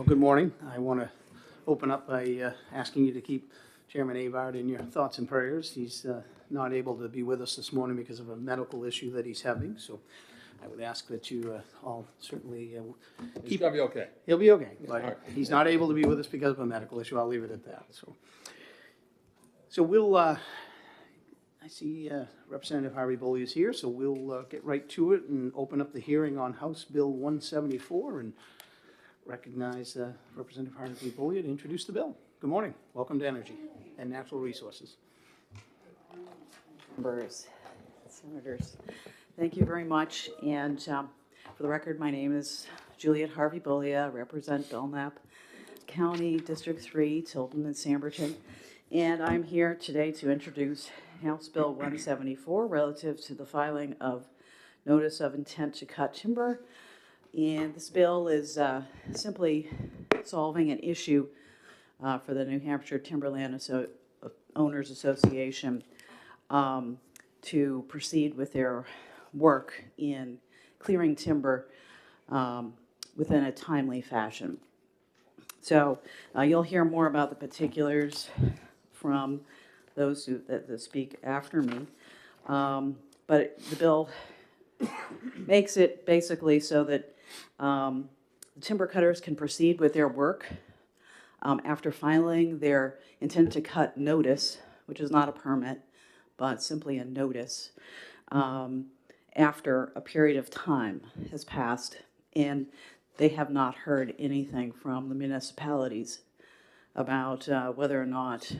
Good morning. I want to open up by asking you to keep Chairman Avard in your thoughts and prayers. He's not able to be with us this morning because of a medical issue that he's having, so I would ask that you all certainly He's gonna be okay. He'll be okay, All right. but he's not able to be with us because of a medical issue. I'll leave it at that. So we'll, I see Representative Harvey Boley is here, so we'll get right to it and open up the hearing on House Bill 174 and recognize Representative Harvey Boley to introduce the bill. Good morning. Welcome to Energy and Natural Resources. Members, senators, thank you very much. And for the record, my name is Juliet Harvey Boley. I represent Belknap County, District 3, Tilden and Samberton. And I'm here today to introduce House Bill 174 relative to the filing of notice of intent to cut timber. And this bill is simply solving an issue for the New Hampshire Timberland Owners Association to proceed with their work in clearing timber within a timely fashion. So you'll hear more about the particulars from those that speak after me. But the bill makes it basically so that timber cutters can proceed with their work after filing their intent to cut notice, which is not a permit, but simply a notice, after a period of time has passed and they have not heard anything from the municipalities about whether or not,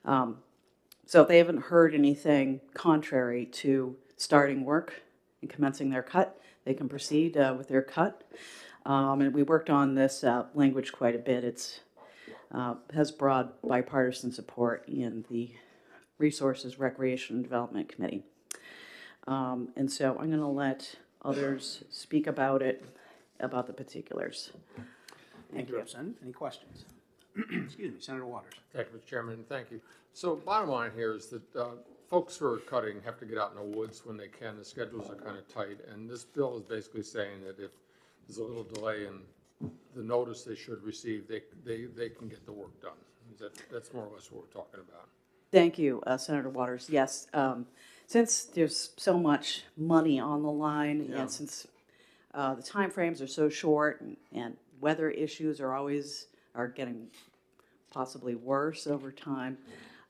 so if they haven't heard anything contrary to starting work and commencing their cut, they can proceed with their cut. And we worked on this language quite a bit. It's has broad bipartisan support in the Resources, Recreation, and Development Committee. And so I'm going to let others speak about it, about the particulars. Thank you, Representative. Any questions? Excuse me, Senator Waters. Thank you, Mr. Chairman, thank you. So bottom line here is that folks who are cutting have to get out in the woods when they can. The schedules are kind of tight, and this bill is basically saying that if there's a little delay in the notice they should receive, they can get the work done. That's more or less what we're talking about. Thank you, Senator Waters. Yes, since there's so much money on the line, Yeah. and since the time frames are so short, and weather issues are getting possibly worse over time,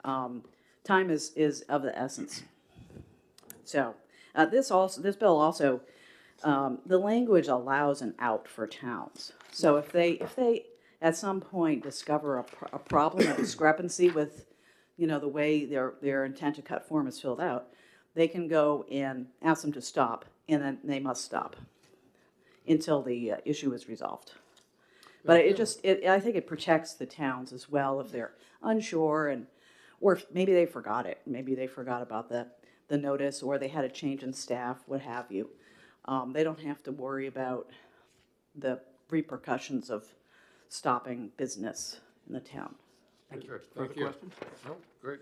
time is of the essence. So this bill also, the language allows an out for towns. So if they at some point discover a problem, a discrepancy with, the way their intent to cut form is filled out, they can go and ask them to stop, and then they must stop until the issue is resolved. But I think it protects the towns as well if they're unsure, or if maybe they forgot it. Maybe they forgot about the notice, or they had a change in staff, what have you. They don't have to worry about the repercussions of stopping business in the town. Thank you. Good. Further Thank you. questions? No, great.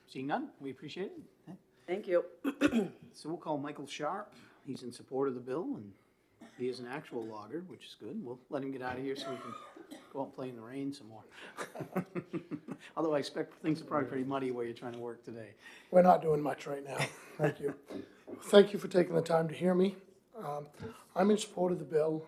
Seeing none, we appreciate it. Thank you. So we'll call Michael Sharp. He's in support of the bill, and he is an actual logger, which is good. We'll let him get out of here so we can go out and play in the rain some more. Although I expect things are probably pretty muddy where you're trying to work today. We're not doing much right now. Thank you. Thank you for taking the time to hear me. I'm in support of the bill.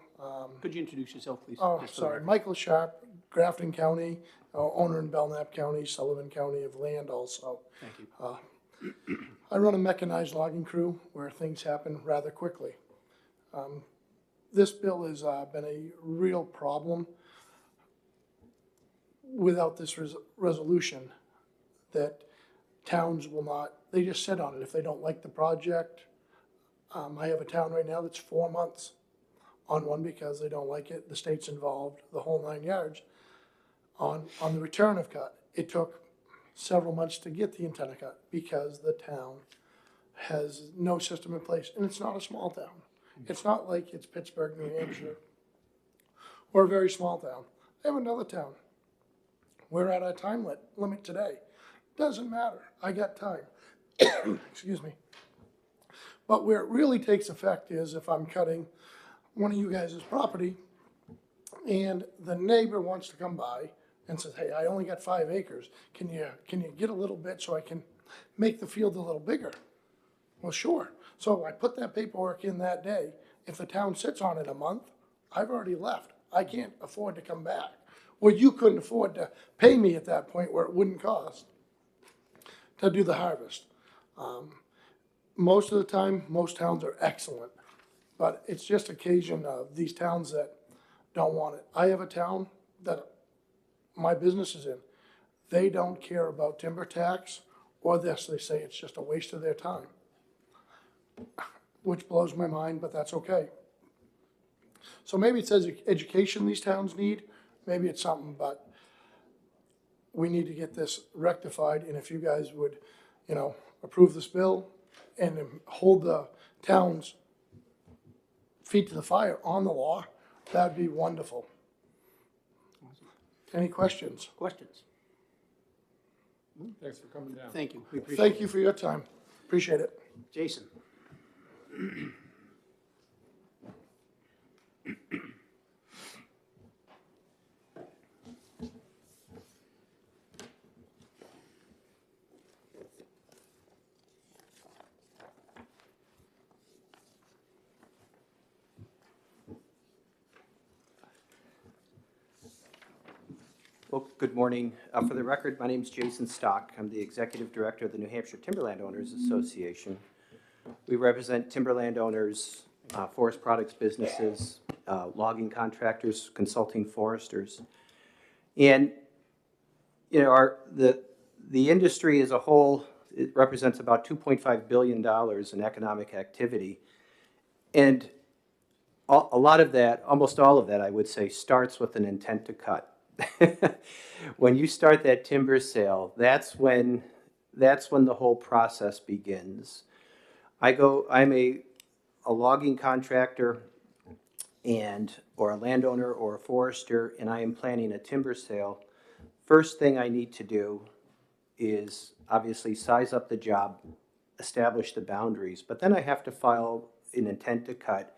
Could you introduce yourself, please? Oh, just for the sorry, record? Michael Sharp, Grafton County, owner in Belknap County, Sullivan County of land also. Thank you. I run a mechanized logging crew where things happen rather quickly. This bill has been a real problem without this resolution, that towns will not, they just sit on it if they don't like the project. I have a town right now that's 4 months on one because they don't like it. The state's involved, the whole 9 yards. On the return of cut, it took several months to get the antenna cut because the town has no system in place, and it's not a small town. It's not like it's Pittsburgh, New Hampshire, or a very small town. They have another town. We're at our time limit today. Doesn't matter. I got time. Excuse me. But where it really takes effect is if I'm cutting one of you guys' property and the neighbor wants to come by and says, hey, I only got 5 acres. Can you get a little bit so I can make the field a little bigger? Well, sure. So I put that paperwork in that day. If the town sits on it a month, I've already left. I can't afford to come back. Well, you couldn't afford to pay me at that point where it wouldn't cost to do the harvest. Most of the time, most towns are excellent, but it's just occasion of these towns that don't want it. I have a town that my business is in. They don't care about timber tax or this. They say it's just a waste of their time, which blows my mind, but that's okay. So maybe it says education these towns need, maybe it's something, but we need to get this rectified, and if you guys would, approve this bill and hold the town's feet to the fire on the law, that'd be wonderful. Any questions? Questions? Thanks for coming down. Thank you. We appreciate Thank you for your time. Appreciate it. it. Jason? Well, good morning. For the record, my name is Jason Stock. I'm the Executive Director of the New Hampshire Timberland Owners Association. We represent timberland owners, forest products businesses, logging contractors, consulting foresters. And, the industry as a whole, it represents about $2.5 billion in economic activity. And a lot of that, almost all of that, I would say, starts with an intent to cut. When you start that timber sale, that's when the whole process begins. I'm a logging contractor or a landowner or a forester, and I am planning a timber sale. First thing I need to do is obviously size up the job, establish the boundaries, but then I have to file an intent to cut,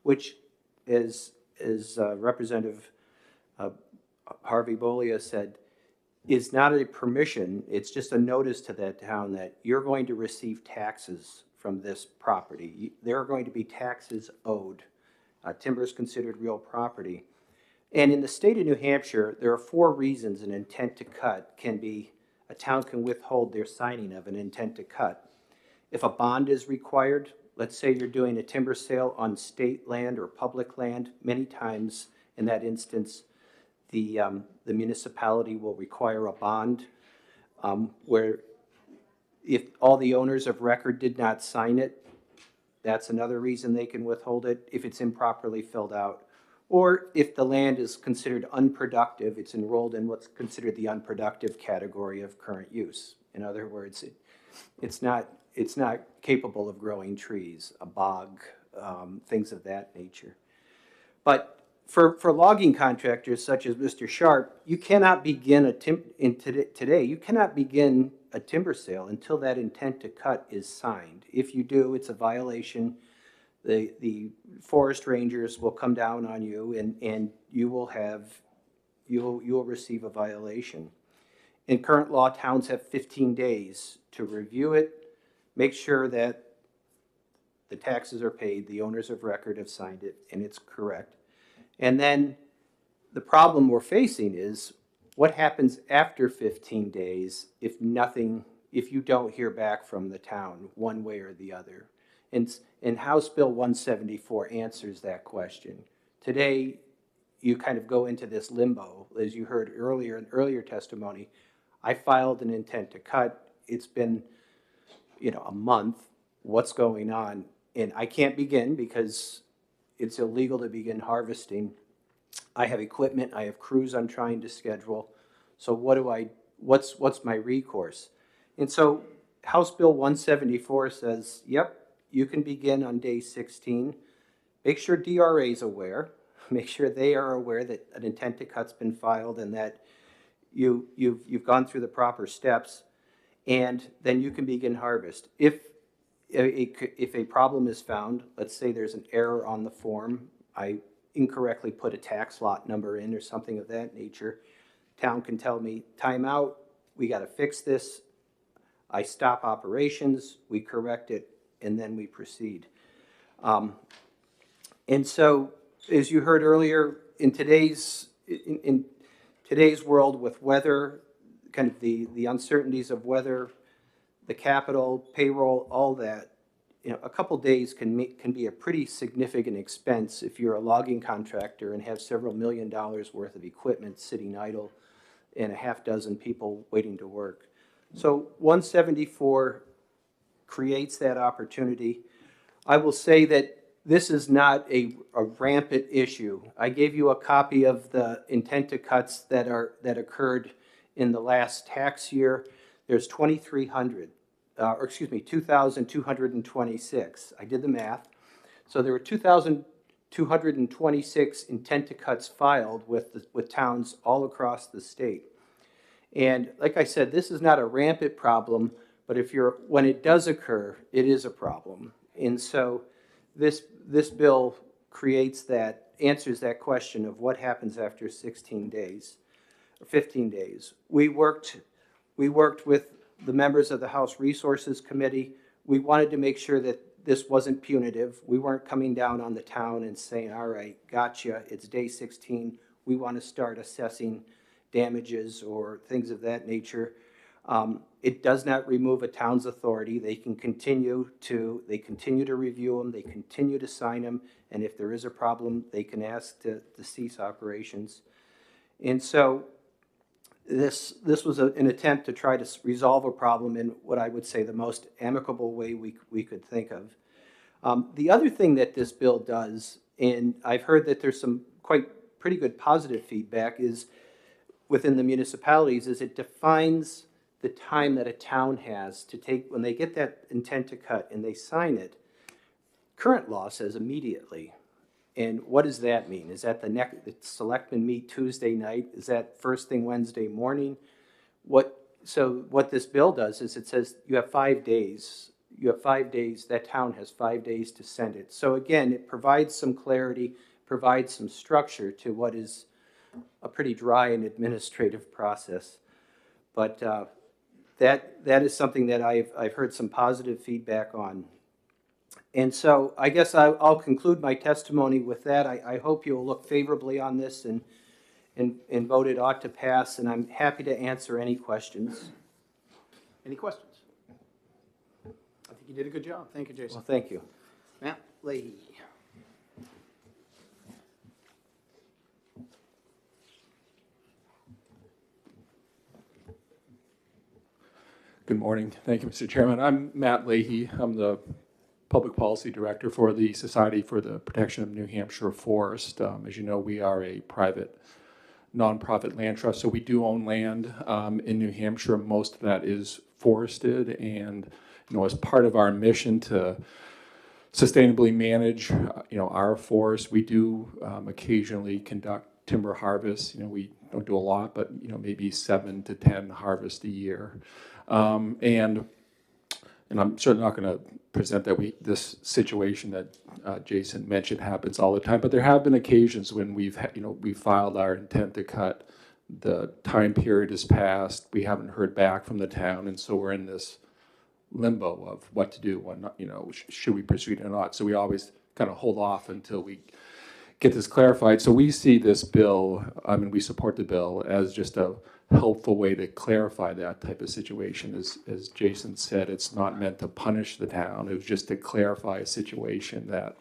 which is Representative Harvey Bolia said, is not a permission, it's just a notice to that town that you're going to receive taxes from this property. There are going to be taxes owed. Timber is considered real property. And in the state of New Hampshire, there are 4 reasons an intent to cut a town can withhold their signing of an intent to cut. If a bond is required, let's say you're doing a timber sale on state land or public land, many times in that instance, the municipality will require a bond where if all the owners of record did not sign it, that's another reason they can withhold it if it's improperly filled out. Or if the land is considered unproductive, it's enrolled in what's considered the unproductive category of current use. In other words, it's not capable of growing trees, a bog, things of that nature. But for logging contractors such as Mr. Sharp, you cannot begin today, you cannot begin a timber sale until that intent to cut is signed. If you do, it's a violation. The forest rangers will come down on you and you will receive a violation. In current law, towns have 15 days to review it, make sure that the taxes are paid, the owners of record have signed it, and it's correct. And then the problem we're facing is what happens after 15 days if you don't hear back from the town one way or the other. And House Bill 174 answers that question. Today, you kind of go into this limbo. As you heard earlier in earlier testimony, I filed an intent to cut. It's been, a month. What's going on? And I can't begin because it's illegal to begin harvesting. I have equipment, I have crews I'm trying to schedule. So what's my recourse? And so House Bill 174 says, yep, you can begin on day 16. Make sure DRA is aware. Make sure they are aware that an intent to cut's been filed and that you've gone through the proper steps, and then you can begin harvest. If a problem is found, let's say there's an error on the form, I incorrectly put a tax lot number in or something of that nature, town can tell me, time out, we got to fix this. I stop operations, we correct it, and then we proceed. And so, as you heard earlier, in today's world with weather, kind of the uncertainties of weather, the capital, payroll, all that, a couple days can be a pretty significant expense if you're a logging contractor and have several $1 million worth of equipment sitting idle and a half dozen people waiting to work. So 174 creates that opportunity. I will say that this is not a rampant issue. I gave you a copy of the intent to cuts that occurred in the last tax year. There's 2,226. I did the math. So there were 2,226 intent to cuts filed with towns all across the state. And like I said, this is not a rampant problem, but when it does occur, it is a problem. And so this bill answers that question of what happens after 16 days or 15 days. We worked with the members of the House Resources Committee. We wanted to make sure that this wasn't punitive. We weren't coming down on the town and saying, all right, gotcha, it's day 16. We want to start assessing damages or things of that nature. It does not remove a town's authority. They continue to review them, they continue to sign them, and if there is a problem, they can ask to cease operations. And so this was an attempt to try to resolve a problem in what I would say the most amicable way we could think of. The other thing that this bill does, and I've heard that there's some pretty good positive feedback, is within the municipalities, is it defines the time that a town has to take, when they get that intent to cut and they sign it. Current law says immediately. And what does that mean? Is that the selectmen meet Tuesday night? Is that first thing Wednesday morning? So what this bill does is it says you have 5 days. You have 5 days, that town has 5 days to send it. So again, it provides some clarity, provides some structure to what is a pretty dry and administrative process. But that is something that I've heard some positive feedback on. And so I guess I'll conclude my testimony with that. I hope you'll look favorably on this and vote it ought to pass, and I'm happy to answer any questions. Any questions? I think you did a good job. Thank you, Jason. Well, thank you. Matt Leahy. Good morning. Thank you, Mr. Chairman. I'm Matt Leahy. I'm the Public Policy Director for the Society for the Protection of New Hampshire Forest. As you know, we are a private nonprofit land trust, so we do own land in New Hampshire. Most of that is forested, and as part of our mission to sustainably manage our forests, we do occasionally conduct timber harvests. We don't do a lot, but maybe 7 to 10 harvests a year. And I'm certainly not going to present that this situation that Jason mentioned happens all the time, but there have been occasions when we filed our intent to cut, the time period has passed, we haven't heard back from the town, and so we're in this limbo of what to do, should we proceed or not. So we always kind of hold off until we get this clarified. So we see this bill, we support the bill as just a helpful way to clarify that type of situation. As Jason said, it's not meant to punish the town. It was just to clarify a situation that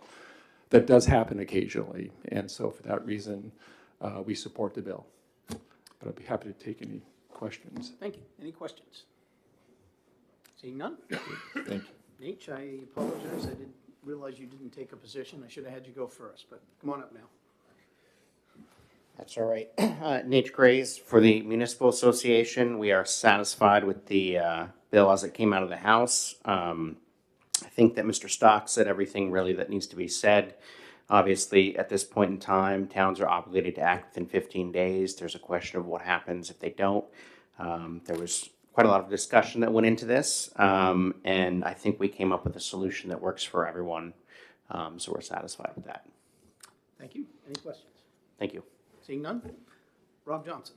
does happen occasionally. And so for that reason, we support the bill. But I'd be happy to take any questions. Thank you. Any questions? Seeing none? Thank you. Nate, I apologize. I didn't realize you didn't take a position. I should have had you go first, but come on up now. That's all right. Nate Grays for the Municipal Association. We are satisfied with the bill as it came out of the House. I think that Mr. Stock said everything really that needs to be said. Obviously, at this point in time, towns are obligated to act within 15 days. There's a question of what happens if they don't. There was quite a lot of discussion that went into this, and I think we came up with a solution that works for everyone, so we're satisfied with that. Thank you. Any questions? Thank you. Seeing none? Rob Johnson.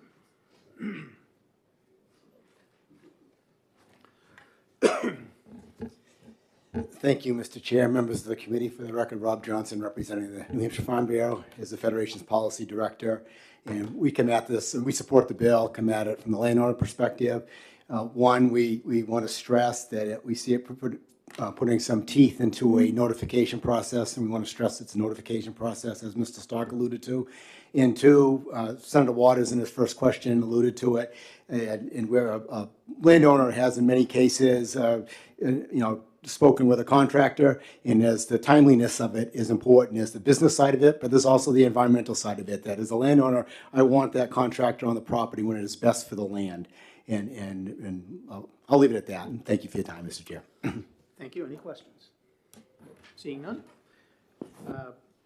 Thank you, Mr. Chair, members of the committee. For the record, Rob Johnson, representing the New Hampshire Farm Bureau, is the Federation's policy director. And we come at this, and we support the bill, come at it from the landowner perspective. One, we want to stress that we see it putting some teeth into a notification process, and we want to stress it's a notification process, as Mr. Stark alluded to. And two, Senator Waters in his first question alluded to it, and where a landowner has in many cases, spoken with a contractor, and as the timeliness of it is important, as the business side of it, but there's also the environmental side of it, that as a landowner, I want that contractor on the property when it is best for the land. And I'll leave it at that, and thank you for your time, Mr. Chair. Thank you. Any questions? Seeing none?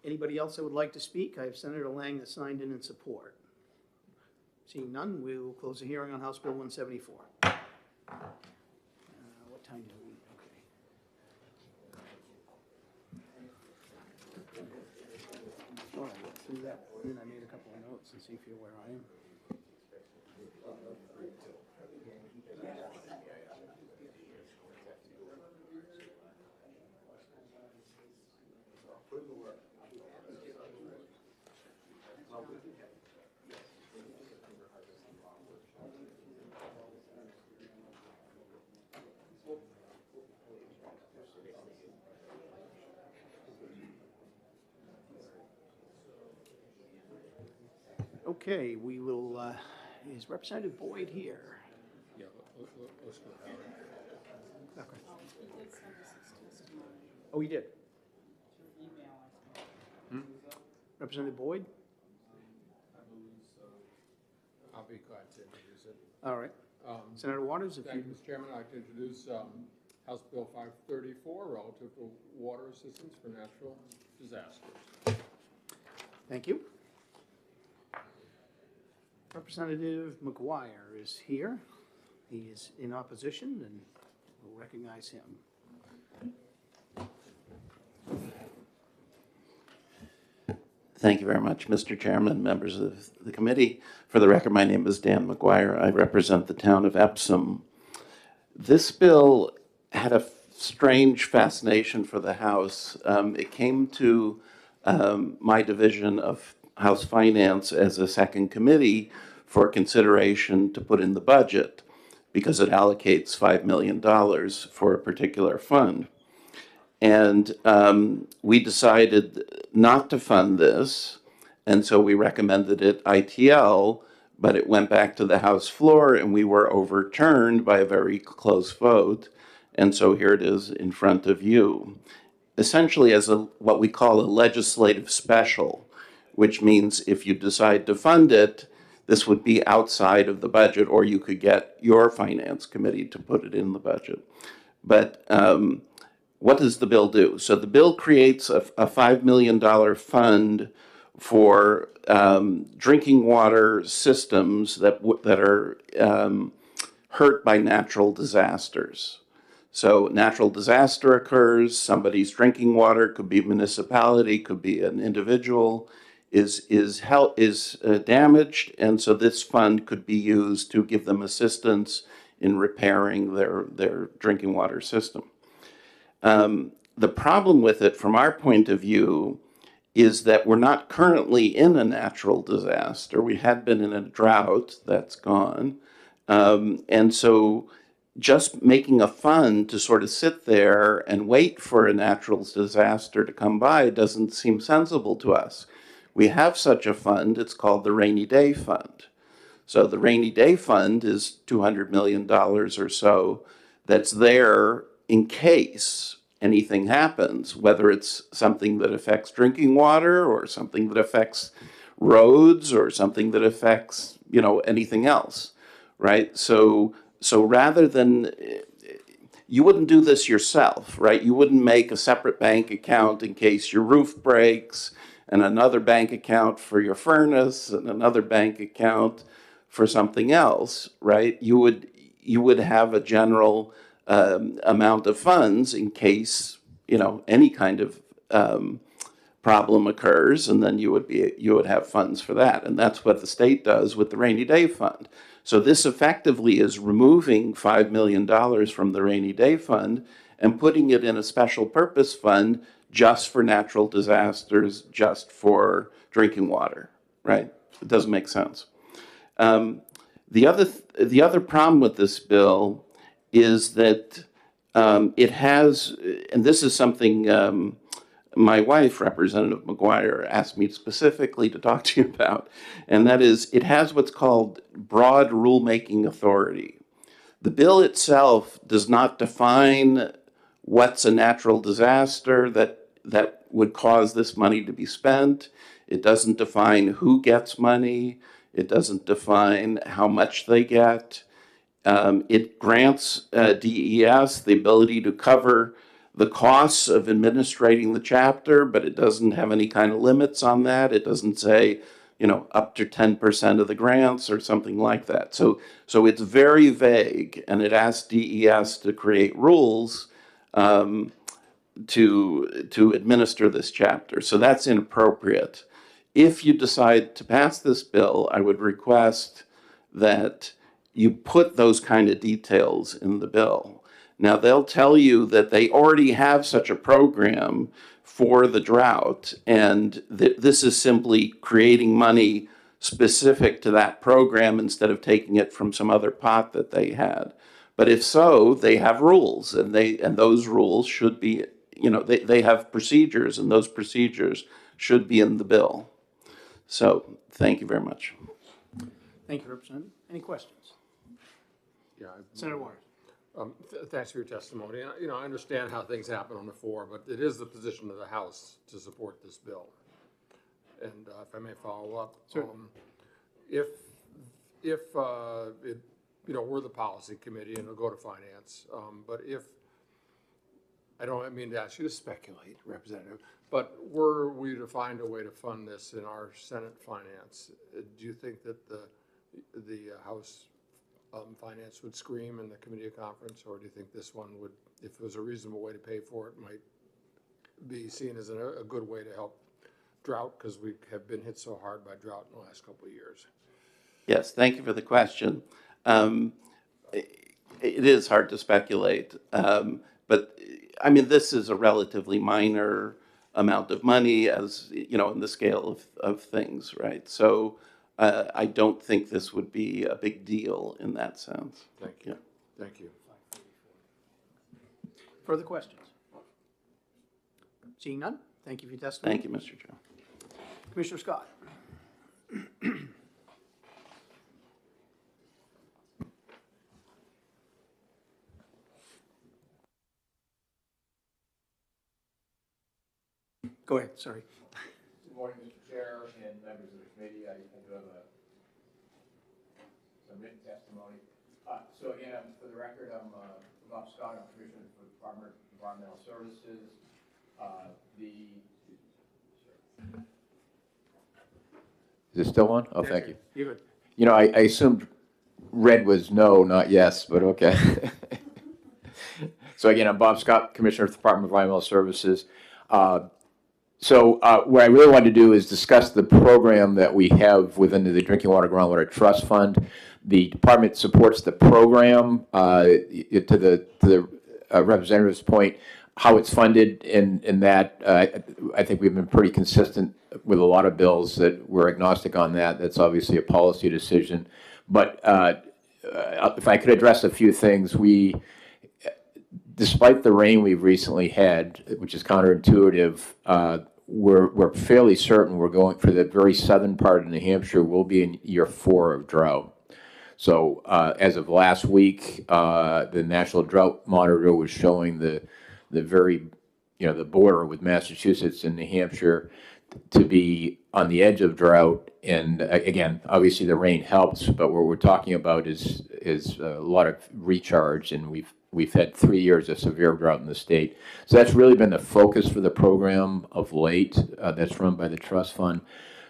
Anybody else that would like to speak? I have Senator Lang that signed in support. Seeing none, we will close the hearing on House Bill 174. What time do we? Okay. All right, let's do that. And then I made a couple of notes and see if you're where I am. Okay, we will, is Representative Boyd here? Yeah, let's go. Okay. Oh, he did? Representative Boyd? I'll be glad to introduce it. All right. Senator Waters, if Thank you, you, Mr. Chairman. I'd like to introduce House Bill 534 relative to water assistance for natural disasters. thank you. Representative McGuire is here. He is in opposition, and we'll recognize him. Thank you very much, Mr. Chairman, members of the committee. For the record, my name is Dan McGuire. I represent the town of Epsom. This bill had a strange fascination for the House. It came to my division of House Finance as a second committee for consideration to put in the budget because it allocates $5 million for a particular fund. And we decided not to fund this, and so we recommended it ITL, but it went back to the House floor and we were overturned by a very close vote. And so here it is in front of you, essentially as what we call a legislative special, which means if you decide to fund it, this would be outside of the budget, or you could get your finance committee to put it in the budget. But what does the bill do? So the bill creates a $5 million fund for drinking water systems that are hurt by natural disasters. So natural disaster occurs, somebody's drinking water, could be a municipality, could be an individual, is damaged, and so this fund could be used to give them assistance in repairing their drinking water system. The problem with it, from our point of view, is that we're not currently in a natural disaster. We had been in a drought, that's gone. And so just making a fund to sort of sit there and wait for a natural disaster to come by doesn't seem sensible to us. We have such a fund, it's called the Rainy Day Fund. So the Rainy Day Fund is $200 million or so that's there in case anything happens, whether it's something that affects drinking water or something that affects roads or something that affects, anything else, right? So rather than, you wouldn't do this yourself, right? You wouldn't make a separate bank account in case your roof breaks, and another bank account for your furnace, and another bank account for something else, right? You would have a general amount of funds in case, any kind of problem occurs, and then you would have funds for that. And that's what the state does with the rainy day fund. So this effectively is removing $5 million from the rainy day fund and putting it in a special purpose fund just for natural disasters, just for drinking water, right? It doesn't make sense. The other problem with this bill is that it has, and this is something my wife, Representative McGuire, asked me specifically to talk to you about, and that is it has what's called broad rulemaking authority. The bill itself does not define what's a natural disaster that would cause this money to be spent. It doesn't define who gets money. It doesn't define how much they get. It grants DES the ability to cover the costs of administrating the chapter, but it doesn't have any kind of limits on that. It doesn't say, you know, up to 10% of the grants or something like that. So it's very vague, and it asks DES to create rules to administer this chapter. So that's inappropriate. If you decide to pass this bill, I would request that you put those kind of details in the bill. Now, they'll tell you that they already have such a program for the drought, and this is simply creating money specific to that program instead of taking it from some other pot that they had. But if so, they have rules, and those rules should be, you know, they have procedures, and those procedures should be in the bill. So, thank you very much. Thank you, Representative. Any questions? Yeah, Senator Warren. Thanks for your testimony. You know, I understand how things happen on the floor, but it is the position of the House to support this bill. And if I may follow up, if it, you know, we're the policy committee and it'll go to finance, but if, I don't mean to ask you to speculate, Representative, but were we to find a way to fund this in our Senate finance, do you think that the House finance would scream in the committee of conference, or do you think this one would, if it was a reasonable way to pay for it, might be seen as a good way to help drought, because we have been hit so hard by drought in the last couple of years? Yes, thank you for the question. It is hard to speculate, but I mean, this is a relatively minor amount of money, as you know, in the scale of things, right? So I don't think this would be a big deal in that sense. Thank you. Yeah. Thank you. Further questions? Seeing none, thank you for your testimony. Thank you, Mr. Chair. Commissioner Scott. Go ahead, sorry. Good morning, Mr. Chair and members of the committee. I do have some written testimony. So again, for the record, I'm Bob Scott. I'm Commissioner for the Department of Environmental Services. Is this still on? Oh, thank you. You're good. You know, I assumed red was no, not yes, but okay. So again, I'm Bob Scott, Commissioner of the Department of Environmental Services. So what I really wanted to do is discuss the program that we have within the Drinking Water Groundwater Trust Fund. The department supports the program. To the representative's point, how it's funded, and that I think we've been pretty consistent with a lot of bills that we're agnostic on that. That's obviously a policy decision. But if I could address a few things, despite the rain we've recently had, which is counterintuitive, we're fairly certain we're going for the very southern part of New Hampshire. We'll be in year 4 of drought. So as of last week, the National Drought Monitor was showing the very, you know, the border with Massachusetts and New Hampshire to be on the edge of drought. And again, obviously the rain helps, but what we're talking about is a lot of recharge, and we've had 3 years of severe drought in the state. So that's really been the focus for the program of late. That's run by the trust fund.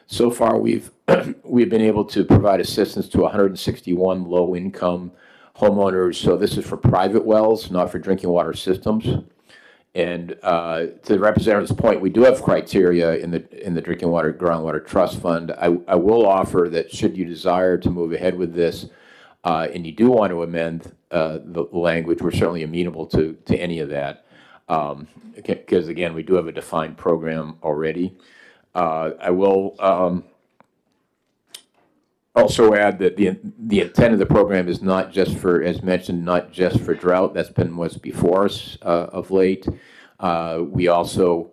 So far, we've been able to provide assistance to 161 low-income homeowners. So this is for private wells, not for drinking water systems. And to the representative's point, we do have criteria in the Drinking Water Groundwater Trust Fund. I will offer that should you desire to move ahead with this, and you do want to amend the language, we're certainly amenable to any of that. Because again, we do have a defined program already. I will also add that the intent of the program is not just for, as mentioned, not just for drought. That's been what's before us of late. We also,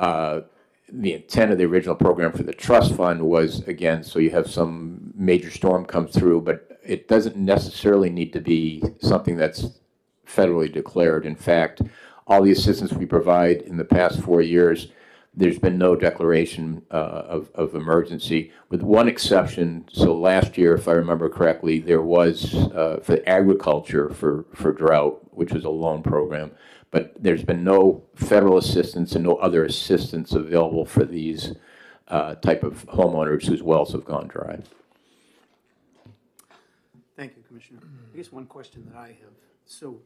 the intent of the original program for the trust fund was, again, so you have some major storm come through, but it doesn't necessarily need to be something that's federally declared. In fact, all the assistance we provide in the past 4 years, there's been no declaration of emergency, with one exception. So last year, if I remember correctly, there was for agriculture for drought, which was a loan program, but there's been no federal assistance and no other assistance available for these type of homeowners whose wells have gone dry. Thank you, Commissioner. I guess one question that I have, so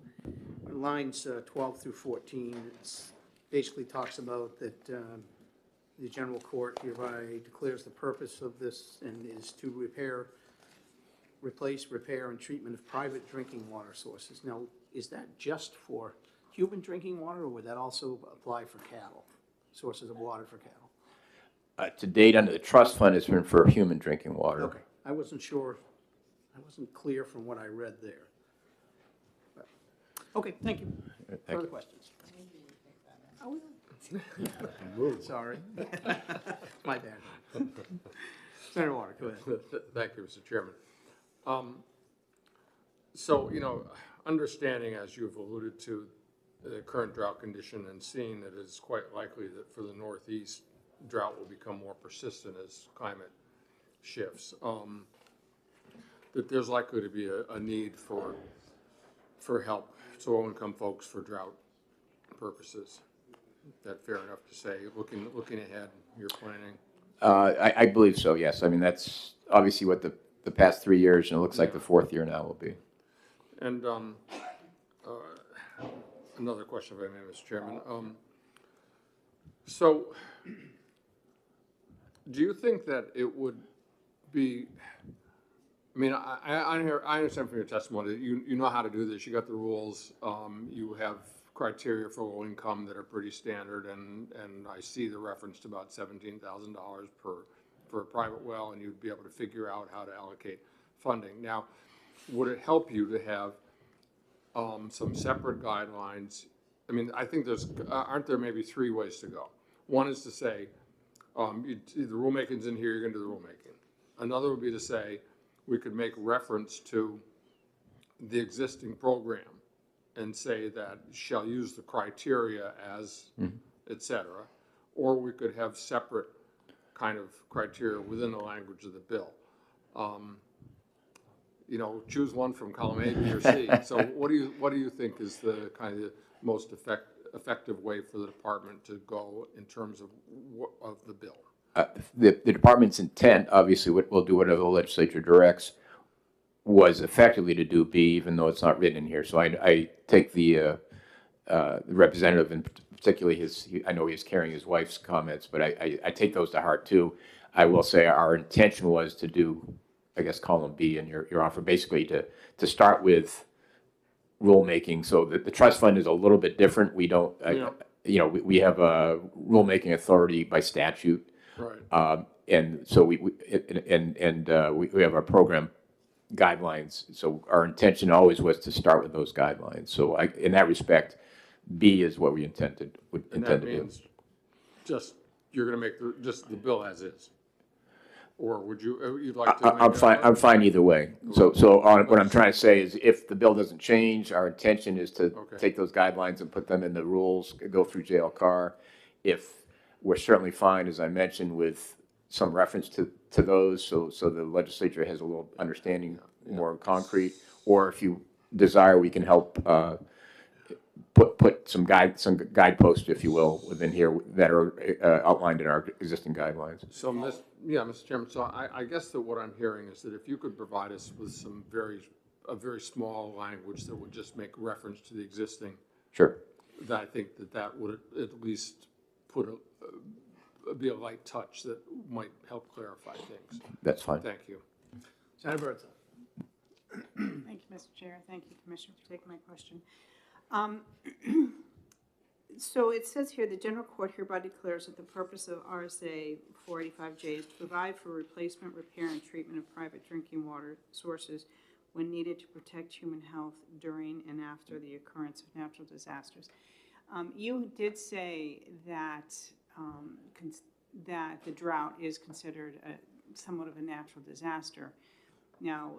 lines 12 through 14, it's basically talks about that the general court hereby declares the purpose of this and is to replace, repair, and treatment of private drinking water sources. Now, is that just for human drinking water, or would that also apply for cattle, sources of water for cattle? To date, under the trust fund, it's been for human drinking water. Okay, I wasn't sure, I wasn't clear from what I read there. But, okay, thank you. Further questions? Sorry. My bad. Senator Water, go ahead. Thank you, Mr. Chairman. So, you know, understanding, as you've alluded to, the current drought condition and seeing that it's quite likely that for the Northeast, drought will become more persistent as climate shifts, that there's likely to be a need for help to low-income folks for drought purposes. Is that fair enough to say, looking ahead, you're planning? I believe so, yes. I mean, that's obviously what the past 3 years, and it looks like the fourth year now will be. And another question, if I may, Mr. Chairman. So, do you think that it would be, I mean, I understand from your testimony that you know how to do this, you got the rules, you have criteria for low income that are pretty standard, and I see the reference to about $17,000 for a private well, and you'd be able to figure out how to allocate funding. Now, would it help you to have some separate guidelines? I mean, I think there's, aren't there maybe 3 ways to go? One is to say, the rulemaking's in here, you're gonna do the rulemaking. Another would be to say, we could make reference to the existing program and say that shall use the criteria as, et cetera, or we could have separate kind of criteria within the language of the bill. You know, choose one from column A, B, or C. So what do you think is the kind of most effective way for the department to go in terms of the bill? The department's intent, obviously, we'll do whatever the legislature directs, was effectively to do B, even though it's not written in here. So I take the representative, and particularly I know he's carrying his wife's comments, but I take those to heart too. I will say our intention was to do, I guess, column B in your offer, basically to start with rulemaking. So the trust fund is a little bit different. We don't, you know, we have a rulemaking authority by statute. Right. And so we have our program guidelines. So our intention always was to start with those guidelines. So in that respect, B is what we intended to do. And that means just, you're gonna make just the bill as is? Or would you'd like to? I'm fine either way. So what I'm trying to say is, if the bill doesn't change, our intention is to take those guidelines and put them in the rules, go through JLCAR. If we're certainly fine, as I mentioned, with some reference to those, so the legislature has a little understanding, more concrete. Or if you desire, we can help put some guideposts, if you will, within here that are outlined in our existing guidelines. So, Mr. Chairman, so I guess that what I'm hearing is that if you could provide us with a very small language that would just make reference to the existing Sure. that I think that would at least be a light touch that might help clarify things. That's fine. Thank you. Senator Bertha. Thank you, Mr. Chair. Thank you, Commissioner, for taking my question. So it says here, the general court hereby declares that the purpose of RSA 485J is to provide for replacement, repair, and treatment of private drinking water sources when needed to protect human health during and after the occurrence of natural disasters. You did say that that the drought is considered somewhat of a natural disaster. Now,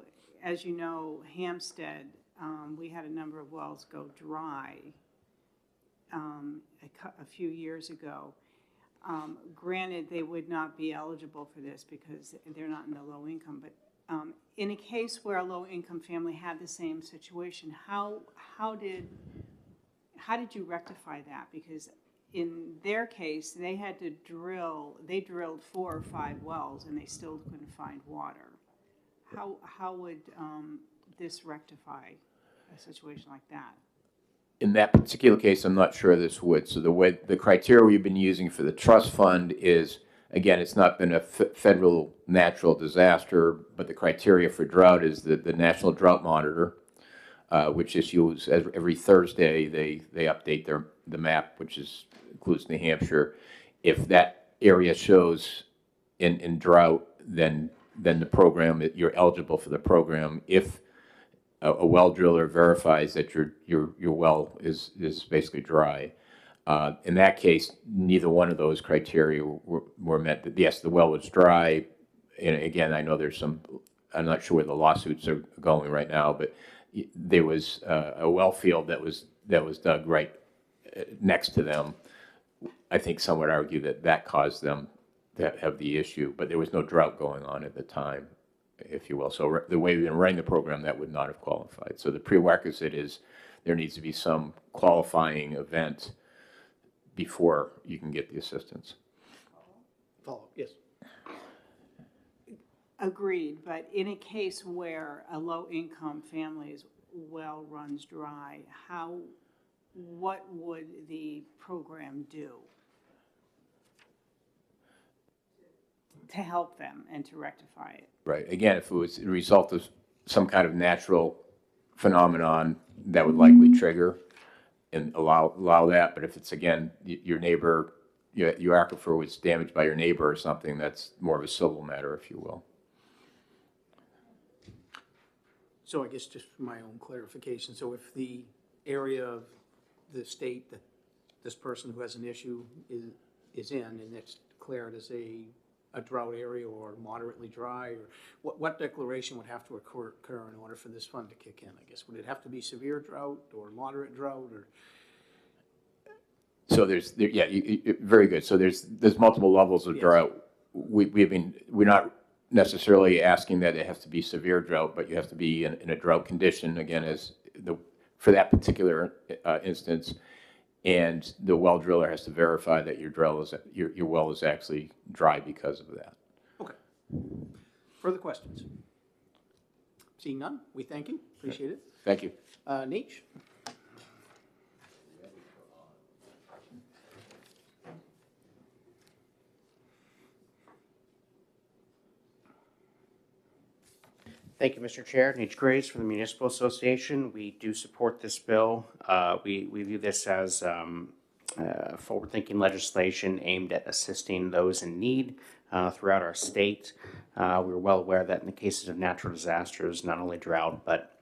as you know, Hampstead, we had a number of wells go dry a few years ago. Granted, they would not be eligible for this because they're not in the low income, but in a case where a low income family had the same situation, how did you rectify that? Because in their case, they had to they drilled 4 or 5 wells and they still couldn't find water. How would this rectify a situation like that? In that particular case, I'm not sure this would. So the criteria we've been using for the trust fund is, again, it's not been a federal natural disaster, but the criteria for drought is the National Drought Monitor, which issues every Thursday. They update the map, which includes New Hampshire. If that area shows in drought, then the program, you're eligible for the program. If a well driller verifies that your well is basically dry. In that case, neither one of those criteria were met. Yes, the well was dry, and again, I know there's some, I'm not sure where the lawsuits are going right now, but there was a well field that was dug right next to them. I think some would argue that caused them to have the issue, but there was no drought going on at the time, if you will. So the way we've been running the program, that would not have qualified. So the prerequisite is there needs to be some qualifying event before you can get the assistance. Follow, yes. Agreed, but in a case where a low-income family's well runs dry, what would the program do to help them and to rectify it? Right. Again, if it was a result of some kind of natural phenomenon, that would likely trigger and allow that. But if it's, again, your neighbor, your aquifer was damaged by your neighbor or something, that's more of a civil matter, if you will. So I guess just for my own clarification, so if the area of the state that this person who has an issue is in, and it's declared as a drought area or moderately dry, or what declaration would have to occur in order for this fund to kick in, I guess? Would it have to be severe drought or moderate drought, or? So very good. So there's multiple levels of drought. We're not necessarily asking that it has to be severe drought, but you have to be in a drought condition, again, for that particular instance. And the well driller has to verify that your well is actually dry because of that. Okay. Further questions? Seeing none, we thank you. Appreciate it. Thank you. Nietzsche? Thank you, Mr. Chair. Nietzsche Graves from the Municipal Association. We do support this bill. We view this as forward-thinking legislation aimed at assisting those in need throughout our state. We're well aware that in the cases of natural disasters, not only drought, but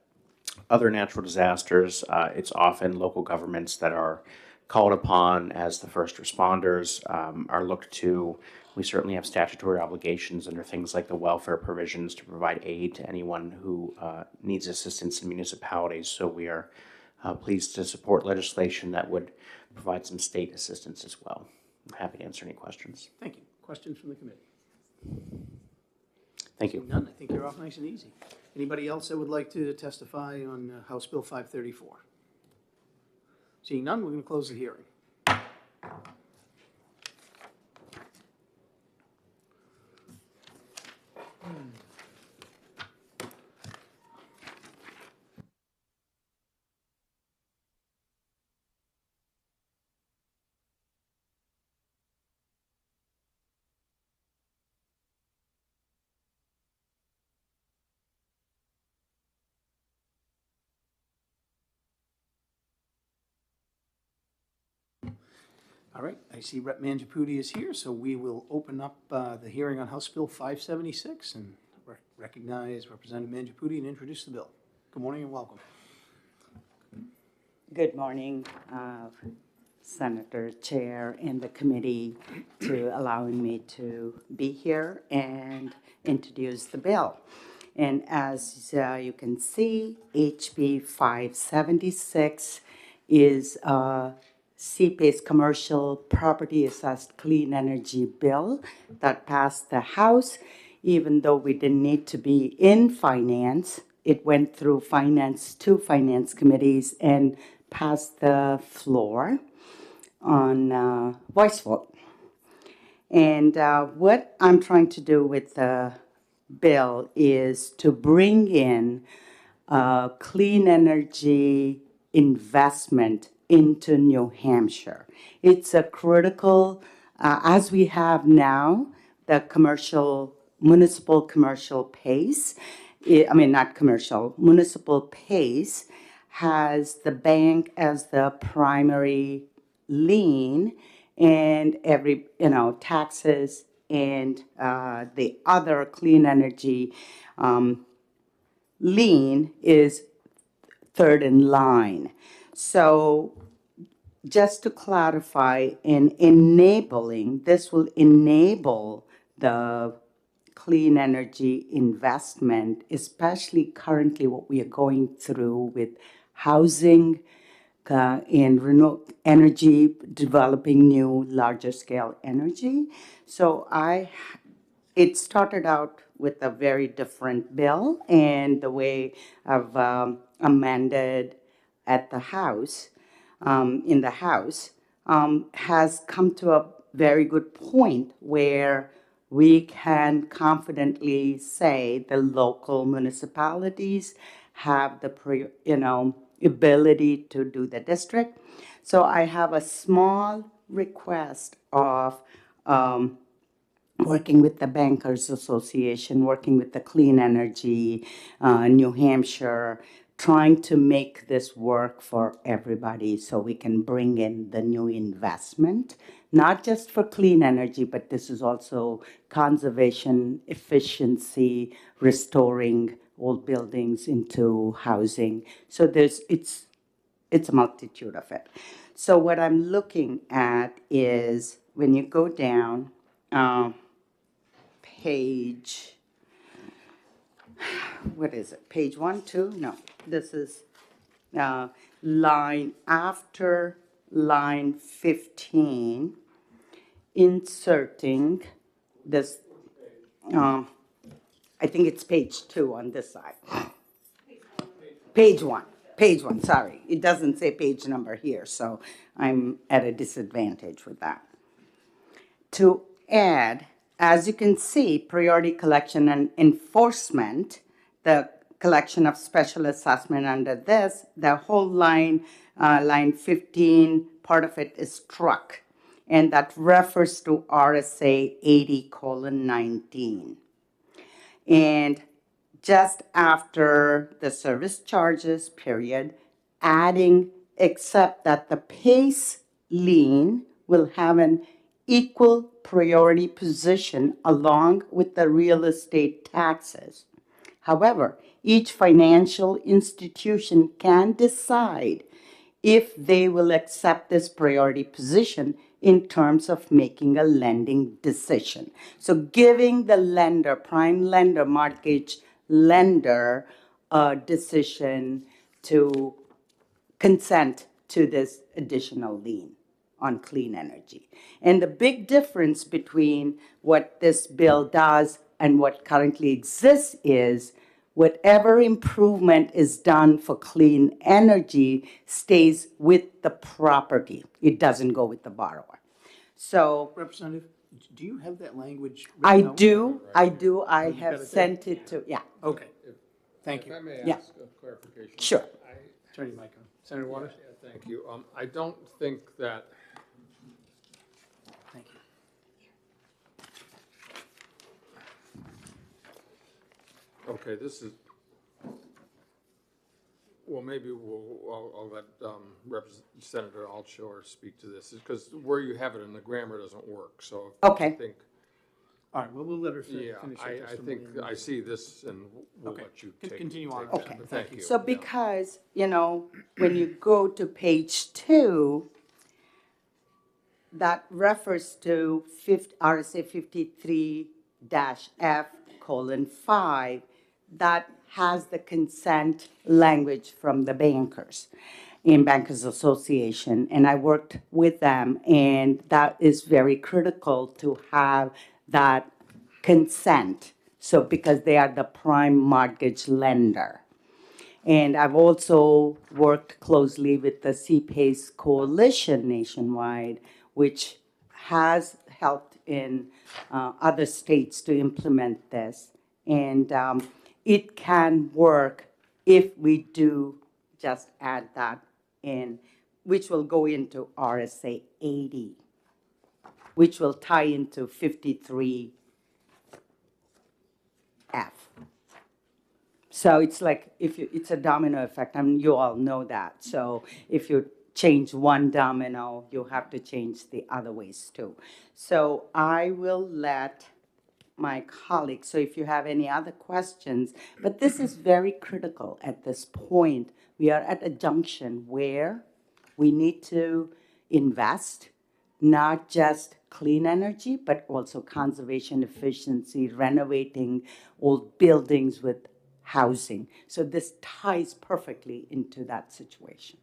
other natural disasters, it's often local governments that are called upon as the first responders, are looked to. We certainly have statutory obligations under things like the welfare provisions to provide aid to anyone who needs assistance in municipalities. So we are pleased to support legislation that would provide some state assistance as well. I'm happy to answer any questions. Thank you. Questions from the committee? Thank you. None. I think you're off nice and easy. Anybody else that would like to testify on House Bill 534? Seeing none, we're going to close the hearing. All right, I see Rep. Mangiapudi is here, so we will open up the hearing on House Bill 576 and recognize Representative Mangiapudi and introduce the bill. Good morning and welcome. Good morning, Senator, Chair, and the committee to allowing me to be here and introduce the bill. And as you can see, HB 576 is a CPACE Commercial Property Assessed Clean Energy Bill that passed the House. Even though we didn't need to be in finance, it went through two finance committees and passed the floor on voice vote. And what I'm trying to do with the bill is to bring in clean energy investment into New Hampshire. It's a critical, as we have now, the municipal commercial PACE, municipal PACE has the bank as the primary lien, and taxes and the other clean energy lien is third in line. So just to clarify, this will enable the clean energy investment, especially currently what we are going through with housing and renewable energy, developing new larger scale energy. So it started out with a very different bill, and the way I've amended at the House, in the House, has come to a very good point where we can confidently say the local municipalities have the ability to do the district. So I have a small request of working with the Bankers Association, working with the Clean Energy, New Hampshire, trying to make this work for everybody so we can bring in the new investment, not just for clean energy, but this is also conservation, efficiency, restoring old buildings into housing. So it's a multitude of it. So what I'm looking at is when you go down page, what is it? Page 1, 2? No, this is line after line 15, inserting this. I think it's page 2 on this side. Page 1, sorry. It doesn't say page number here, so I'm at a disadvantage with that. To add, as you can see, priority collection and enforcement, the collection of special assessment under this, the whole line, line 15, part of it is struck, and that refers to RSA 80:19. And just after the service charges period, adding except that the PACE lien will have an equal priority position along with the real estate taxes. However, each financial institution can decide if they will accept this priority position in terms of making a lending decision. So giving the lender, prime lender, mortgage lender, a decision to consent to this additional lien on clean energy. And the big difference between what this bill does and what currently exists is whatever improvement is done for clean energy stays with the property. It doesn't go with the borrower. So Representative, do you have that language? I written out? do. I got have it there? sent it to, yeah, Okay, thank If I you. may Yeah. ask a clarification. sure. Attorney Micah. Senator Waters? Yeah, thank you. I don't think that, Thank you. okay, this is, Well, maybe I'll let Senator Altshuler speak to this, because where you have it in the grammar doesn't work, so. if Okay. you think, All right, well, we'll let her yeah, finish her I testimony. think, I see this, and we'll Okay. let you Con- take. continue on. take Okay. that, but Thank Thank you. So yeah. because, when you go to page 2, that refers to RSA 53-F:5, that has the consent language from the bankers in Bankers Association. And I worked with them, and that is very critical to have that consent. So because they are the prime mortgage lender. And I've also worked closely with the CPACE Coalition nationwide, which has helped in other states to implement this. And it can work if we do just add that in, which will go into RSA 80, which will tie into 53F. So it's like it's a domino effect. I mean, you all know that. So if you change one domino, you have to change the other ways too. So I will let my colleagues, so if you have any other questions, but this is very critical at this point. We are at a junction where we need to invest, not just clean energy, but also conservation efficiency, renovating old buildings with housing. So this ties perfectly into that situation.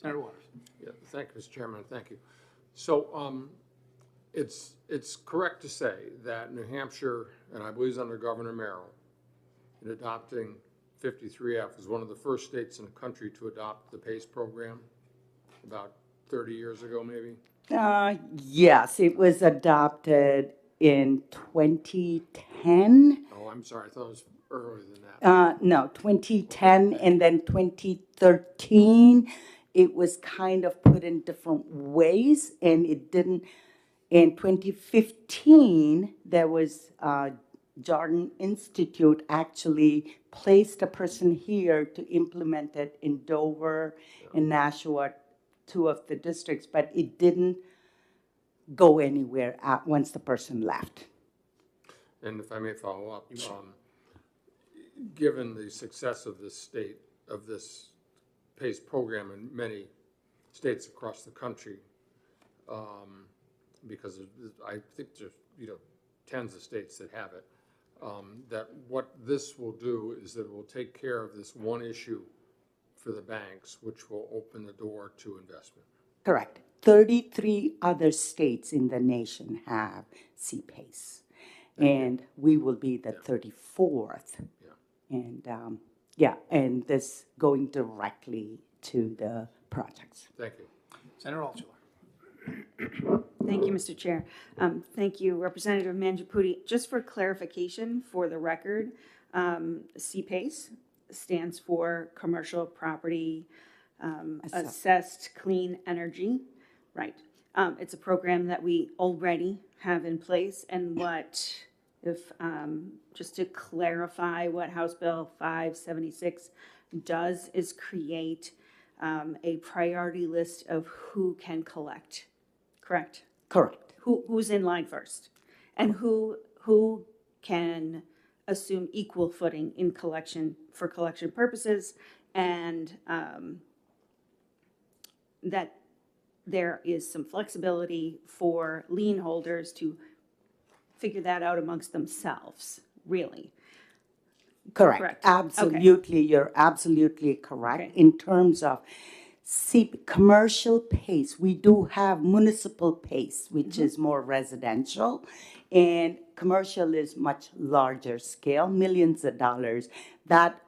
Senator Waters. Yeah, thank you, Mr. Chairman, thank you. So, it's correct to say that New Hampshire, and I believe it's under Governor Merrill, in adopting 53F, is one of the first states in the country to adopt the PACE program, about 30 years ago, maybe? Yes, it was adopted in 2010. Oh, I'm sorry, I thought it was earlier than that. No, 2010, and then 2013, it was kind of put in different ways, and it didn't. In 2015, there was Jordan Institute actually placed a person here to implement it in Dover and Nashua, 2 of the districts, but it didn't go anywhere once the person left. And if I may follow up, given the success of this state, of this PACE program in many states across the country, because I think there's, tens of states that have it, that what this will do is that it will take care of this one issue for the banks, which will open the door to investment. Correct. 33 other states in the nation have CPACE, and we will be the 34th. And and this going directly to the projects. Thank you. Senator Altshuler. Thank you, Mr. Chair. Thank you, Representative Mangiaputi. Just for clarification for the record, CPACE stands for Commercial Property Assessed Clean Energy. Right. It's a program that we already have in place, and just to clarify, what House Bill 576 does is create a priority list of who can collect, correct? Correct. Who's in line first, and who can assume equal footing in collection for collection purposes, and that there is some flexibility for lien holders to figure that out amongst themselves, really. Correct. Absolutely. Okay. You're absolutely correct. Okay. In terms of commercial PACE, we do have municipal PACE, which is more residential, and commercial is much larger scale, millions of dollars that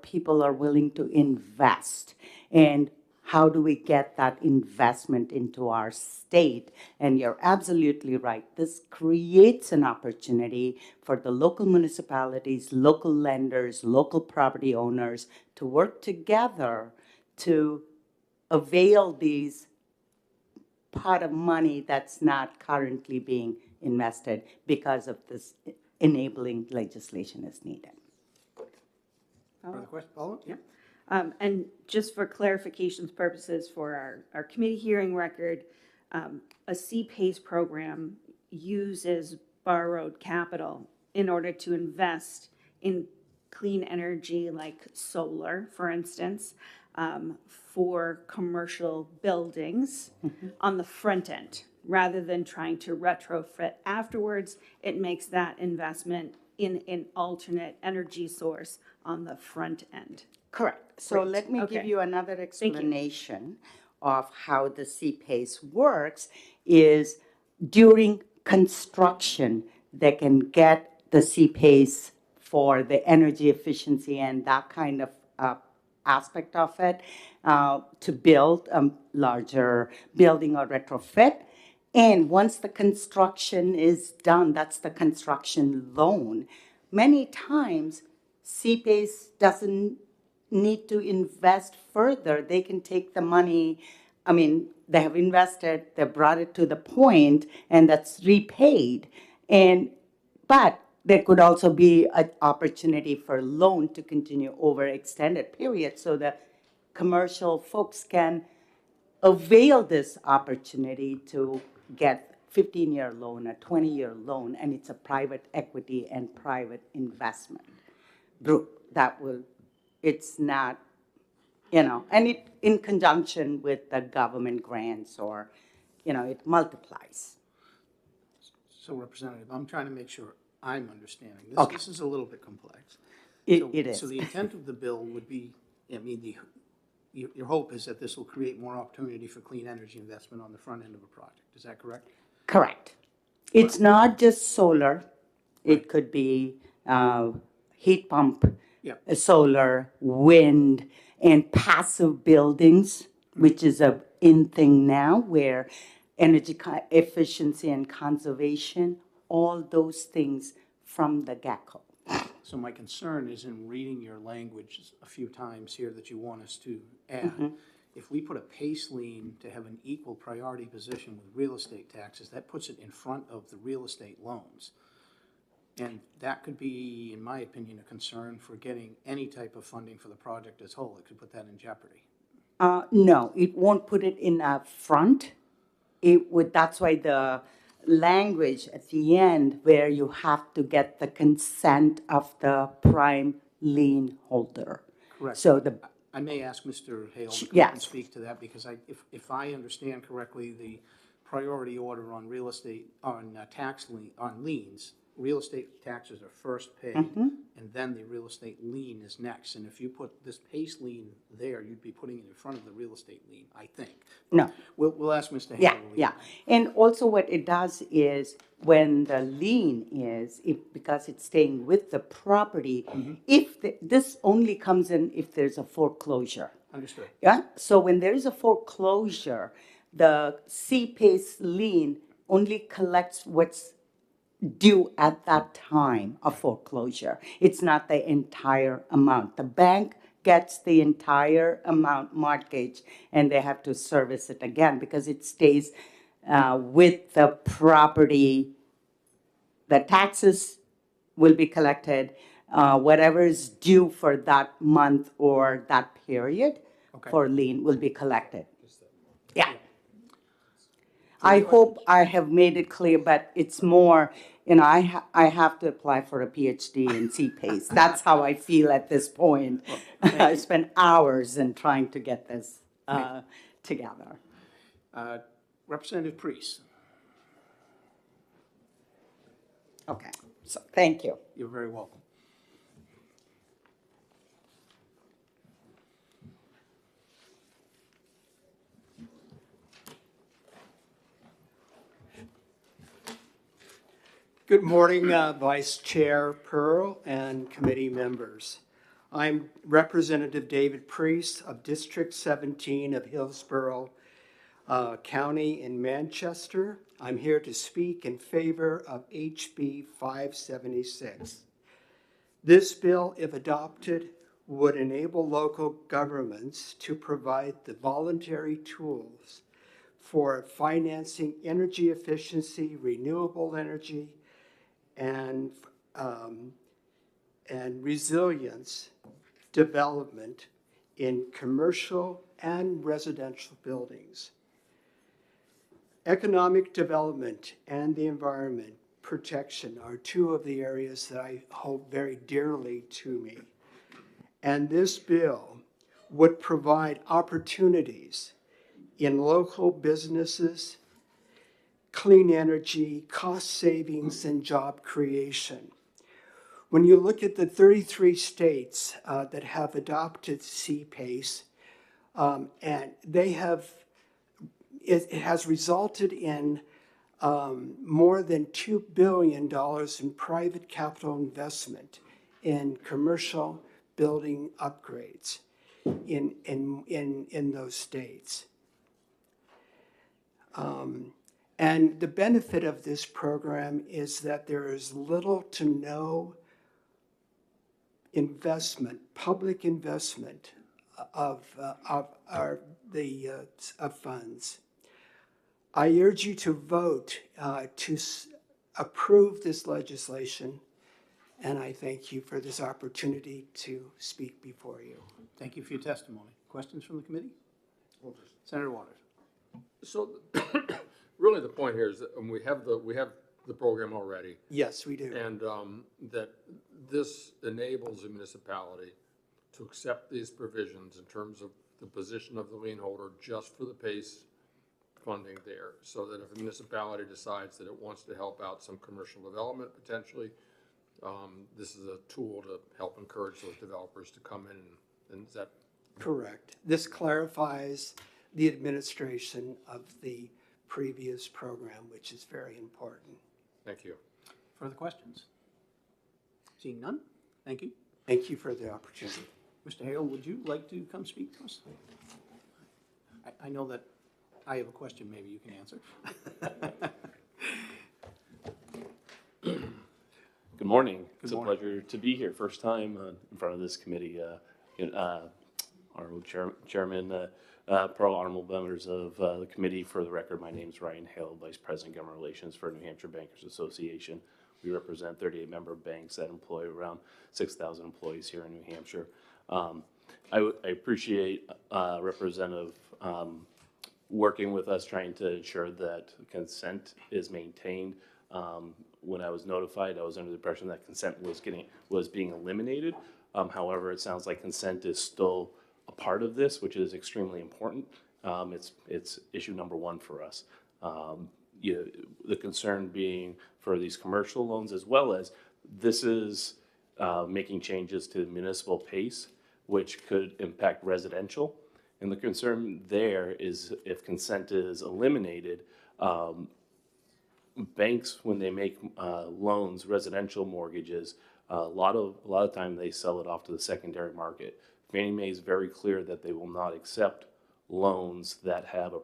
people are willing to invest. And how do we get that investment into our state? And you're absolutely right. This creates an opportunity for the local municipalities, local lenders, local property owners to work together to avail these pot of money that's not currently being invested because of this enabling legislation is needed. Further question? Follow-up? Yeah. And just for clarification's purposes for our committee hearing record, a CPACE program uses borrowed capital in order to invest in clean energy like solar, for instance, for commercial buildings on the front end. Rather than trying to retrofit afterwards, it makes that investment in an alternate energy source on the front end. Correct. So Great. let me give Okay. you another Thank you. explanation of how the CPACE works is during construction, they can get the CPACE for the energy efficiency and that kind of aspect of it to build a larger building or retrofit. And once the construction is done, that's the construction loan. Many times, CPACE doesn't need to invest further. They can take the money, I mean, they have invested, they brought it to the point, and that's repaid. But there could also be an opportunity for loan to continue over extended period so that commercial folks can avail this opportunity to get 15-year loan, a 20-year loan, and it's a private equity and private investment group that will, it's not, and it in conjunction with the government grants or, it multiplies. So Representative, I'm trying to make sure I'm understanding. Okay. This is a little bit complex. It is. So the intent of the bill would be, your hope is that this will create more opportunity for clean energy investment on the front end of a project. Is that correct? Correct. It's not just solar. It could be heat pump, solar, wind, and passive buildings, which is a in thing now where energy efficiency and conservation, all those things from the get-go. So my concern is in reading your language a few times here that you want us to add. If we put a PACE lien to have an equal priority position with real estate taxes, that puts it in front of the real estate loans. And that could be, in my opinion, a concern for getting any type of funding for the project as whole. It could put that in jeopardy. No, it won't put it in a front. It would, that's why the language at the end where you have to get the consent of the prime lien holder. Correct. So I may ask Mr. Hale to come Yes. and speak to that because if I understand correctly, the priority order on real estate, on on liens, real estate taxes are first paid, and then the real estate lien is next. And if you put this PACE lien there, you'd be putting it in front of the real estate lien, I think. No. We'll ask Mr. Hale. Yeah. And also what it does is when the lien is, because it's staying with the property, if this only comes in if there's a foreclosure. Understood. Yeah. So when there is a foreclosure, the CPACE lien only collects what's due at that time of foreclosure. It's not the entire amount. The bank gets the entire amount mortgage and they have to service it again because it stays with the property. The taxes will be collected, whatever is due for that month or that period for lien will be collected. Yeah. I hope I have made it clear, but it's more, I have to apply for a PhD in CPACE. That's how I feel at this point. I spent hours in trying to get this together. Representative Priest. Okay, so thank you. You're very welcome. Good morning, Vice Chair Pearl and committee members. I'm Representative David Priest of District 17 of Hillsborough County in Manchester. I'm here to speak in favor of HB 576. This bill, if adopted, would enable local governments to provide the voluntary tools for financing energy efficiency, renewable energy, and resilience development in commercial and residential buildings. Economic development and the environment protection are two of the areas that I hold very dearly to me. And this bill would provide opportunities in local businesses, clean energy, cost savings, and job creation. When you look at the 33 states that have adopted CPACE, and it has resulted in more than $2 billion in private capital investment in commercial building upgrades in those states. And the benefit of this program is that there is little to no investment, public investment of funds. I urge you to vote to approve this legislation, and I thank you for this opportunity to speak before you. Thank you for your testimony. Questions from the committee? Senator Waters. So really the point here is that we have the program already. Yes, we do. And that this enables a municipality to accept these provisions in terms of the position of the lien holder just for the PACE funding there, so that if a municipality decides that it wants to help out some commercial development potentially, this is a tool to help encourage those developers to come in. And is that correct? This clarifies the administration of the previous program, which is very important. Thank you. Further questions? Seeing none, thank you. Thank you for the opportunity. Mr. Hale, would you like to come speak to us? I know that I have a question maybe you can answer. Good morning. It's morning. a pleasure to be here. First time in front of this committee. Honorable Chairman, Pearl, honorable members of the committee. For the record, my name is Ryan Hale, Vice President, Government Relations for New Hampshire Bankers Association. We represent 38 member banks that employ around 6,000 employees here in New Hampshire. I appreciate Representative working with us, trying to ensure that consent is maintained. When I was notified, I was under the impression that consent was being eliminated. However, it sounds like consent is still a part of this, which is extremely important. It's issue number one for us. The concern being for these commercial loans, as well as this is making changes to municipal PACE, which could impact residential. And the concern there is if consent is eliminated, banks, when they make loans, residential mortgages, a lot of time they sell it off to the secondary market. Fannie Mae is very clear that they will not accept loans that have a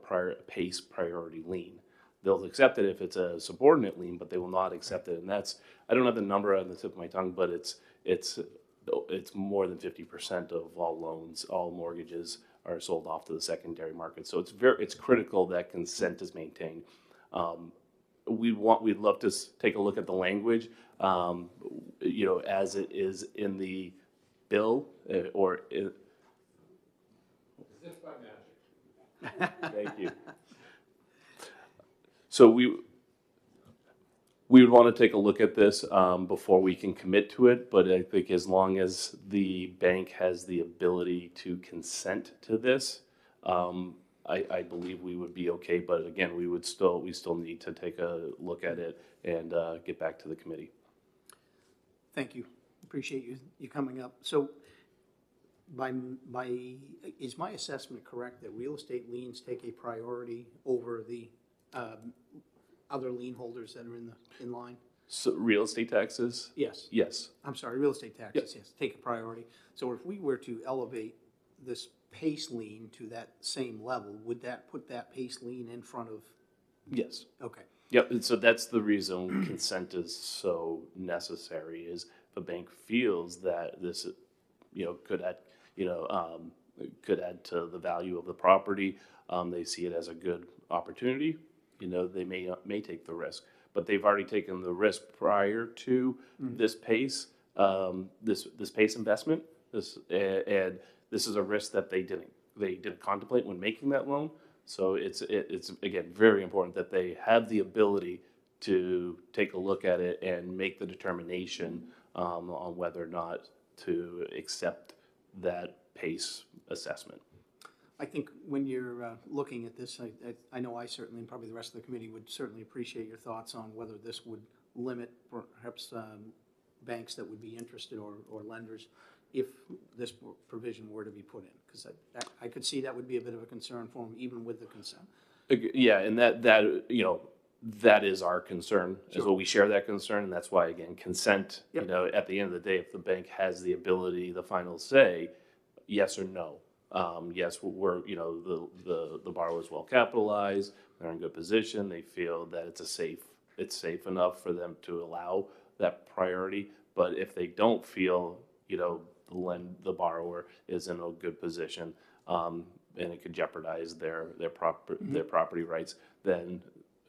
PACE priority lien. They'll accept it if it's a subordinate lien, but they will not accept it. And that's, I don't have the number on the tip of my tongue, but it's more than 50% of all loans, all mortgages are sold off to the secondary market. So it's critical that consent is maintained. We'd love to take a look at the language, as it is in the bill, or is this by magic? Thank you. So we would want to take a look at this before we can commit to it, but I think as long as the bank has the ability to consent to this, I believe we would be okay. But again, we still need to take a look at it and get back to the committee. Thank you. Appreciate you coming up. So is my assessment correct that real estate liens take a priority over the other lien holders that are in line? So real estate taxes? Yes. Yes. I'm sorry, real estate taxes, yes, take a priority. So if we were to elevate this PACE lien to that same level, would that put that PACE lien in front of? Yes. Okay. Yep, and so that's the reason consent is so necessary, is if a bank feels that this, could add to the value of the property, they see it as a good opportunity, they may take the risk. But they've already taken the risk prior to this PACE, this PACE investment, and this is a risk that they didn't contemplate when making that loan. So it's again, very important that they have the ability to take a look at it and make the determination on whether or not to accept that PACE assessment. I think when you're looking at this, I know I certainly, and probably the rest of the committee, would certainly appreciate your thoughts on whether this would limit perhaps banks that would be interested or lenders if this provision were to be put in. Because I could see that would be a bit of a concern for them, even with the consent. Yeah, and that you know, that is our concern, as well. We share that concern, and that's why, again, consent, you know, at the end of the day, if the bank has the ability, the final say, yes or no. Yes, we're, you know, the borrower is well capitalized, they're in good position, they feel that it's safe enough for them to allow that priority. But if they don't feel, you know, the borrower is in a good position, and it could jeopardize their property rights, then,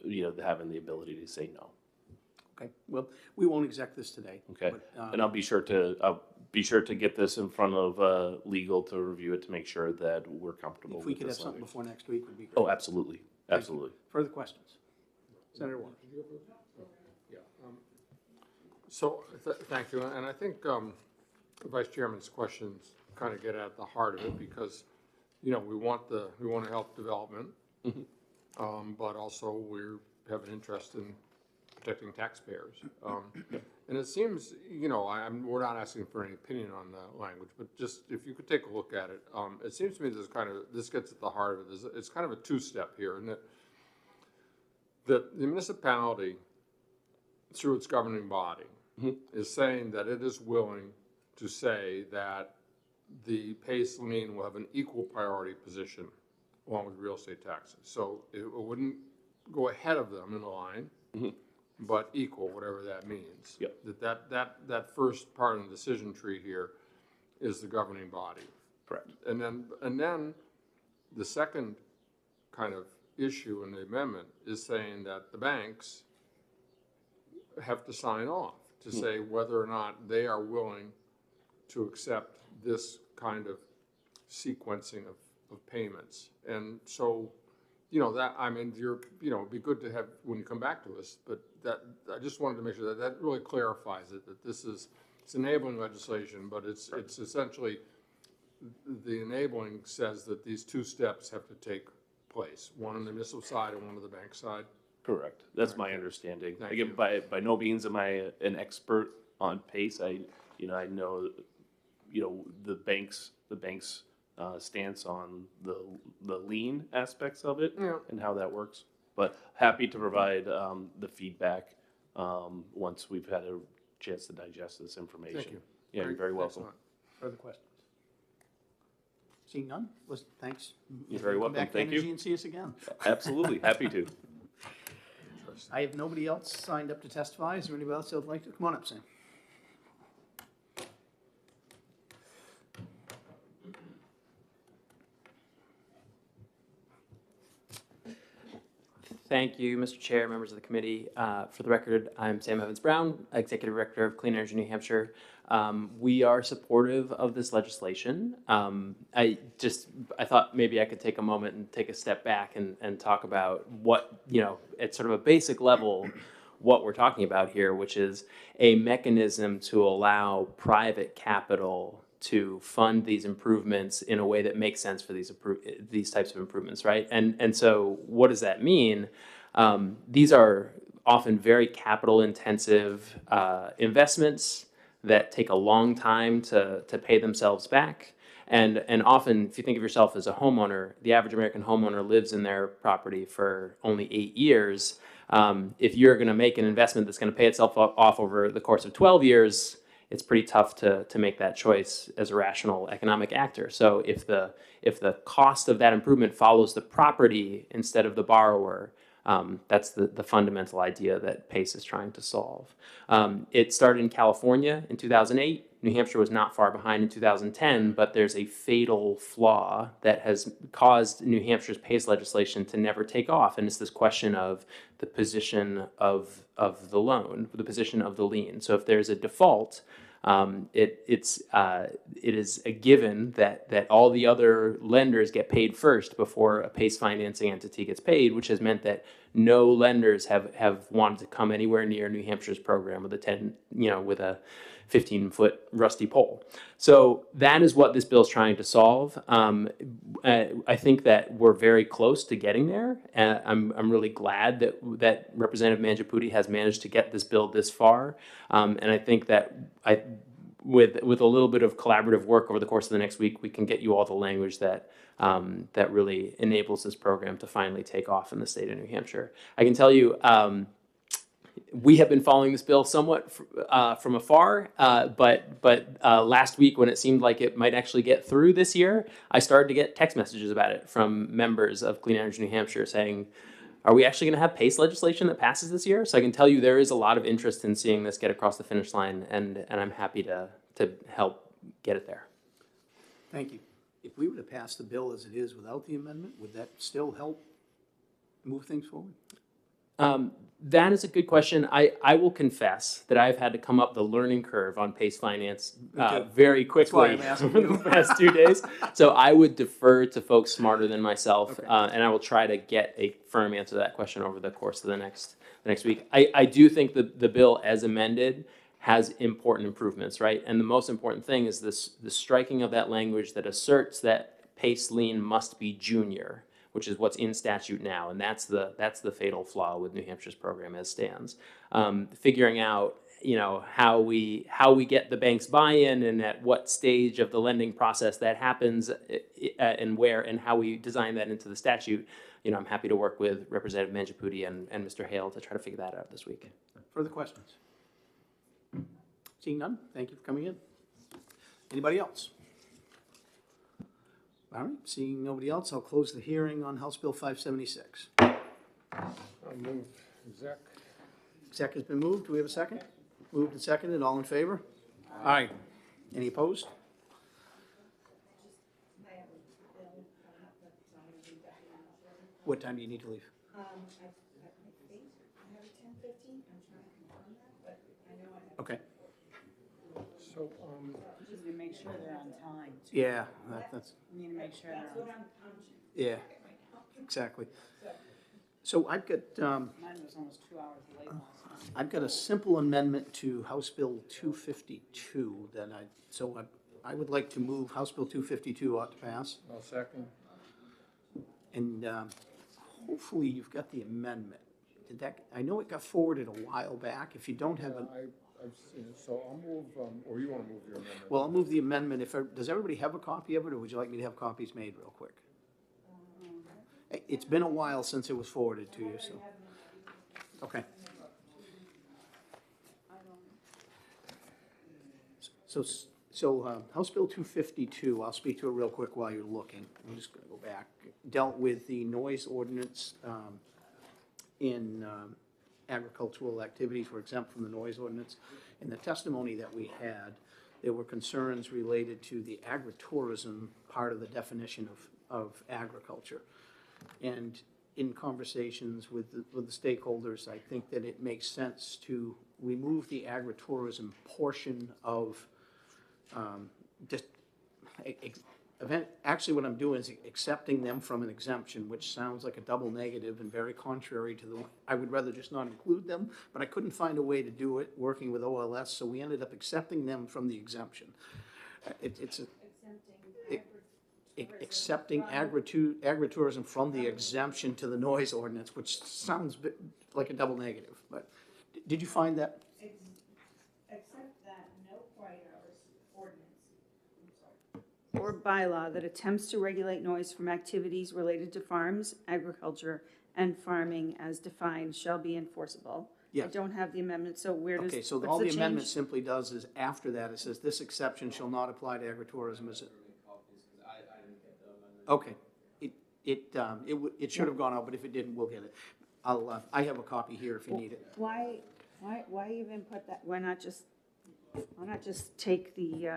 you know, having the ability to say no. Okay, well, we won't exec this today. Okay, but, and I'll be sure to get this in front of legal to review it to make sure that we're comfortable with this. If we could have something language. before next week, would be great. Oh, absolutely, absolutely. Further questions? Senator Warren. Yeah. So, thank you, and I think the Vice Chairman's questions kind of get at the heart of it, because, you know, we want to help development, but also we have an interest in protecting taxpayers. And it seems, you know, we're not asking for any opinion on the language, but just if you could take a look at it, it seems to me this gets at the heart of it. It's kind of a two-step here, and that the municipality, through its governing body, is saying that it is willing to say that the PACE lien will have an equal priority position along with real estate taxes. So it wouldn't go ahead of them in the line, but equal, whatever that means. Yep. That first part of the decision tree here is the governing body. Correct. And then the second kind of issue in the amendment is saying that the banks have to sign off to say whether or not they are willing to accept this kind of sequencing of payments. And so, you know, that, I mean, you know, it'd be good to have when you come back to us, but that, I just wanted to make sure that really clarifies it, that it's enabling legislation, but it's essentially, the enabling says that these two steps have to take place, one on the municipal side and one on the bank side. Correct. That's my understanding. Thank Again, you. by no means am I an expert on PACE. I know, you know, the bank's stance on the lien aspects of it and how that works. But happy to provide the feedback once we've had a chance to digest this information. Thank you. Yeah, you're very welcome. Excellent. Further questions? Seeing none, thanks. You're very welcome. Come back to Thank you. Energy and see us again. Absolutely, happy to. I have nobody else signed up to testify. Is there anybody else that would like to? Come on up, Sam. Thank you, Mr. Chair, members of the committee. For the record, I'm Sam Evans-Brown, Executive Director of Clean Energy New Hampshire. We are supportive of this legislation. I thought maybe I could take a moment and take a step back and talk about what, you know, at sort of a basic level, what we're talking about here, which is a mechanism to allow private capital to fund these improvements in a way that makes sense for these types of improvements, right? And so what does that mean? These are often very capital-intensive investments that take a long time to pay themselves back. And often, if you think of yourself as a homeowner, the average American homeowner lives in their property for only 8 years. If you're going to make an investment that's going to pay itself off over the course of 12 years, it's pretty tough to make that choice as a rational economic actor. So if the cost of that improvement follows the property instead of the borrower, that's the fundamental idea that PACE is trying to solve. It started in California in 2008. New Hampshire was not far behind in 2010, but there's a fatal flaw that has caused New Hampshire's PACE legislation to never take off, and it's this question of the position of the loan, the position of the lien. So if there's a default, It is a given that all the other lenders get paid first before a PACE financing entity gets paid, which has meant that no lenders have wanted to come anywhere near New Hampshire's program with a 15-foot rusty pole. So that is what this bill is trying to solve. I think that we're very close to getting there. I'm really glad that Representative Mangiapudi has managed to get this bill this far. And I think that with a little bit of collaborative work over the course of the next week, we can get you all the language that really enables this program to finally take off in the state of New Hampshire. I can tell you, we have been following this bill somewhat from afar, but last week when it seemed like it might actually get through this year, I started to get text messages about it from members of Clean Energy New Hampshire saying, are we actually going to have PACE legislation that passes this year? So I can tell you there is a lot of interest in seeing this get across the finish line, and I'm happy to help get it there. Thank you. If we were to pass the bill as it is without the amendment, would that still help move things forward? That is a good question. I will confess that I've had to come up the learning curve on PACE finance very quickly over the past 2 days. So I would defer to folks smarter than myself, and I will try to get a firm answer to that question over the course of the next week. I do think the bill as amended has important improvements, right? And the most important thing is the striking of that language that asserts that PACE lien must be junior, which is what's in statute now, and that's the fatal flaw with New Hampshire's program as stands. Figuring out, how we get the bank's buy-in and at what stage of the lending process that happens, and where and how we design that into the statute. I'm happy to work with Representative Mangiapudi and Mr. Hale to try to figure that out this week. Further questions? Seeing none, thank you for coming in. Anybody else? All right, seeing nobody else, I'll close the hearing on House Bill 576. I'll move exec. Exec has been moved. Do we have a second? Moved and seconded. All in favor? Aye. Any opposed? What time do you need to leave? Okay. So, just to make sure they're on time. Yeah, that's. You need to make sure they're on time. Yeah, exactly. So I've got, Mine was almost 2 hours late last night. I've got a simple amendment to House Bill 252 that I would like to move House Bill 252 ought to pass. I'll second. And hopefully you've got the amendment. I know it got forwarded a while back. If you don't have a. I've seen it, so I'll move, or you want to move your amendment? Well, I'll move the amendment. Does everybody have a copy of it, or would you like me to have copies made real quick? It's been a while since it was forwarded to you, so. Okay. So House Bill 252, I'll speak to it real quick while you're looking. I'm just going to go back. Dealt with the noise ordinance in agricultural activities were exempt from the noise ordinance. In the testimony that we had, there were concerns related to the agritourism part of the definition of agriculture. And in conversations with the stakeholders, I think that it makes sense to remove the agritourism portion of actually what I'm doing is accepting them from an exemption, which sounds like a double negative and very contrary to I would rather just not include them, but I couldn't find a way to do it working with OLS, so we ended up accepting them from the exemption. Accepting agritourism from the exemption to the noise ordinance, which sounds like a double negative, but did you find that? Except that no quiet hours ordinance. Or bylaw that attempts to regulate noise from activities related to farms, agriculture, and farming as defined shall be enforceable. Yes. I don't have the amendment, so where does, Okay, so what's all the change? amendment simply does is after that, it says this exception shall not apply to agritourism, is it? Okay, it should have gone out, but if it didn't, we'll get it. I have a copy here if you need it. Why even put that, why not just take the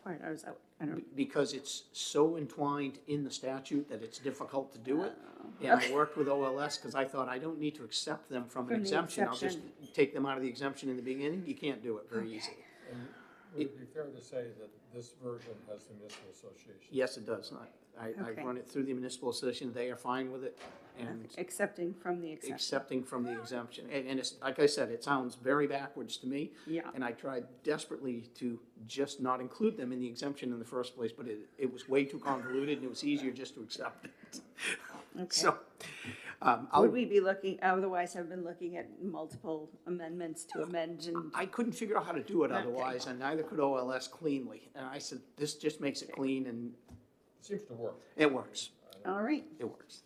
quiet hours out? I don't. Because it's so entwined in the statute that it's difficult to do it. And I worked with OLS because I thought I don't need to accept them from an exemption. I'll just take them out of the exemption in the beginning. You can't do it very easily. And would it be fair to say that this version has the municipal association? Yes, it does. I've Okay. run it through the municipal association. They are fine with it and Accepting from the exception. accepting from the exemption. And it's, like I said, it sounds very backwards to me. Yeah. And I tried desperately to just not include them in the exemption in the first place, but it was way too convoluted and it was easier just to accept it. Okay. So, Would we be looking, otherwise have been looking at multiple amendments to amend and, I couldn't figure out how to do it Okay. otherwise, and neither could OLS cleanly. And I said, this just makes it clean, and Seems to work. it works. all right. It works.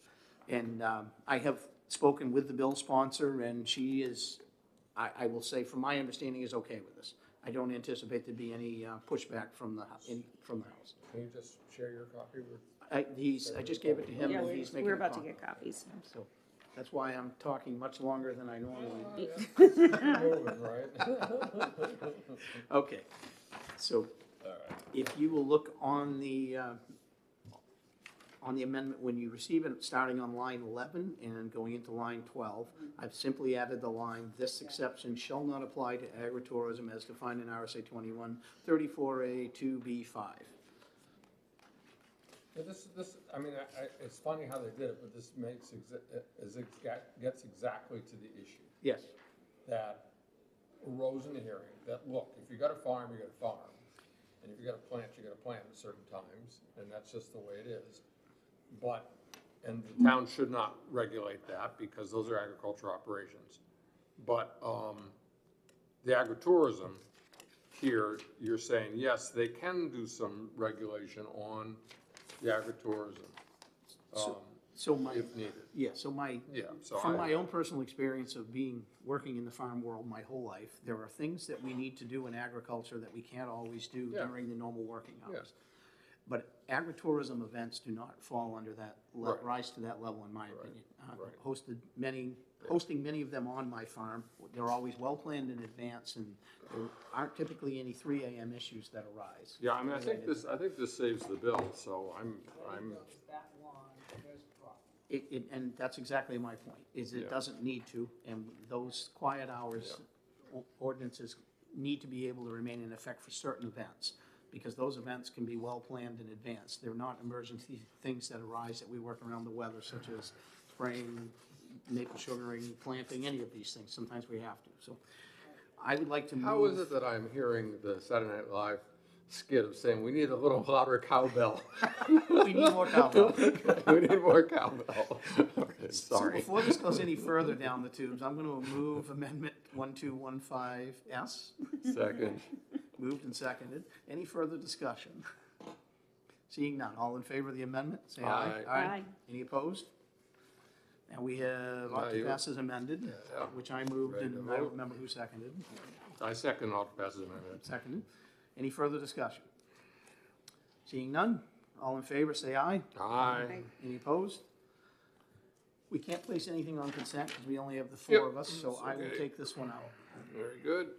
And I have spoken with the bill sponsor, and she is, I will say, from my understanding, is okay with this. I don't anticipate there be any pushback from the House. Can you just share your copy with? I just gave it to him, Yeah, and he's making we're a about to copy. get copies. So that's why I'm talking much longer than I normally Moving, right? Okay, so if you will look on the amendment, when you receive it, starting on line 11 and going into line 12, I've simply added the line, "This exception shall not apply to agritourism as defined in RSA 2134A 2B5." Yeah, I mean, it's funny how they did it, but this gets exactly to the issue. Yes. That arose in the hearing, that look, if you got a farm, you got a farm. And if you got a plant, you got a plant at certain times, and that's just the way it is. And the town should not regulate that because those are agricultural operations. But the agritourism here, you're saying, yes, they can do some regulation on the agritourism, So my, if needed. yeah, so from my own personal experience of working in the farm world my whole life, there are things that we need to do in agriculture that we can't always do Yeah. during the normal working hours. Yes. But agritourism events do not fall under that, Right. rise to that level, in my opinion. right. Hosting many of them on my farm, they're always well-planned in advance, and there aren't typically any 3 AM issues that arise. Yeah, I mean, I think this saves the bill, so I'm, And that's exactly my point, is it Yeah. doesn't need to, and those quiet hours ordinances need to be able to remain in effect for certain events, because those events can be well-planned in advance. They're not emergency things that arise that we work around the weather, such as spraying, maple sugaring, planting, any of these things. Sometimes we have to. So I would like to move. how is it that I'm hearing the Saturday Night Live skit of saying, we need a little louder cowbell? We need more cowbell. We need more cowbell. Okay, So sorry. before this goes any further down the tubes, I'm going to move Amendment 1215S. Second. Moved and seconded. Any further discussion? Seeing none. All in favor of the amendment, say aye. Aye. Aye. Any opposed? Now we have Now ought to you- pass as amended, Yeah. which I moved, Ready to and I don't vote? remember who seconded. I second all passes amendment. Seconded. Any further discussion? Seeing none. All in favor, say aye. Aye. Any opposed? We can't place anything on consent because we only have the Yep. 4 of us, so I will Okay. take this one out. Very good.